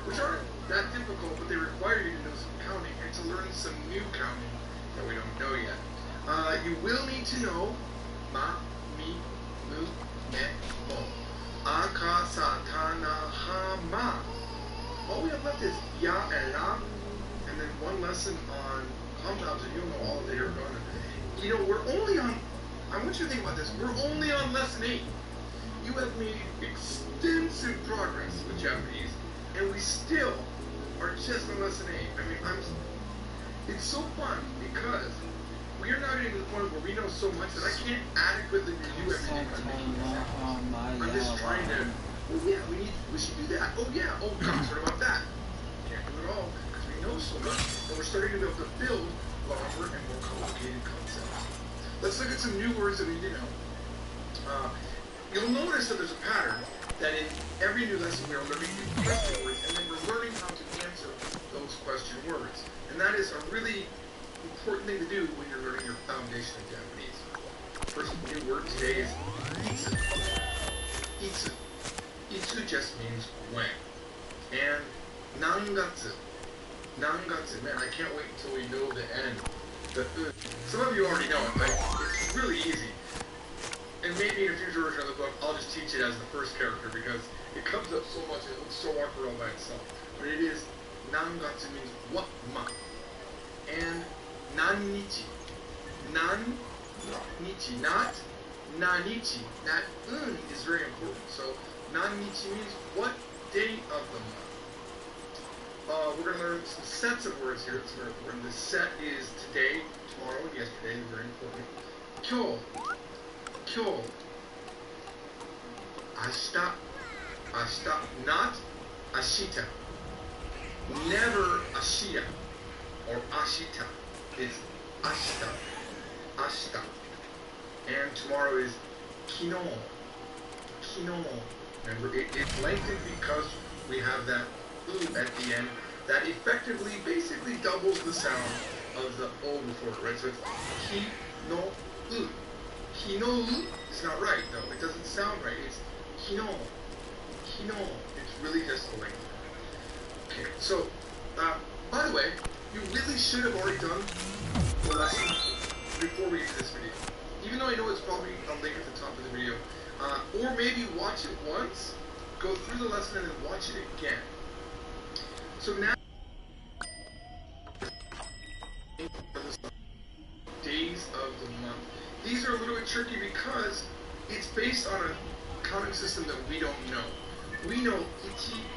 which aren't that difficult, but they require you to know some counting and to learn some new counting that we don't know yet. You will need to know ma, mi, mu, me, mo. Aka, sa, ta, na, ha, ma. All we have left is ya and la, and then one lesson on compounds, and you'll know all of the hiragana. You know, we're only on, I want you to think about this, we're only on lesson 8. You have made extensive progress with Japanese, and we still are just on lesson 8. I mean, it's so fun because we are now getting to the point where we know so much that I can't adequately review everything I'm making this exercise. I'm just trying to, oh yeah, we should do that. Oh yeah, oh gosh, what about that? Can't do it all because we know so much, and we're starting to be able to build longer and more complicated concepts. Let's look at some new words that we didn't know. You'll notice that there's a pattern that in every new lesson we are learning new question words, and then we're learning how to answer those question words. And that is a really important thing to do when you're learning your foundation of Japanese. First new word today is itsu. Itsu. Itsu just means when. And nangatsu. Nangatsu. Man, I can't wait until we know the end. Some of you already know it, but it's really easy. And maybe in a future version of the book, I'll just teach it as the first character because it comes up so much, it looks so awkward all by itself. But it is, nangatsu means what month. And nannichi. Nannichi, not nanichi. That is very important. So nannichi means what day of the month. We're going to learn some sets of words here. It's very important. The set is today, tomorrow, and yesterday. They're very important. Kyo. Kyo. Ashita. Ashita. Not ashita. Never ashita or ashita. It's ashita. Ashita. And tomorrow is kino. Kino. Remember, it's lengthened because we have that at the end that effectively basically doubles the sound of the O before it, right? So it's ki no u. Ki no u is not right though. It doesn't sound right. It's kino. Kino. It's really just a length. Okay, so by the way, you really should have already done the lesson before we get to this video. Even though I know it's probably a link at the top of the video. Or maybe watch it once, go through the lesson and then watch it again. So now, days of the month. These are a little bit tricky because it's based on a counting system that we don't know. We know 1,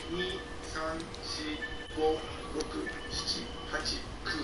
2, 3, 4, 5, 6, 7, 8, 9,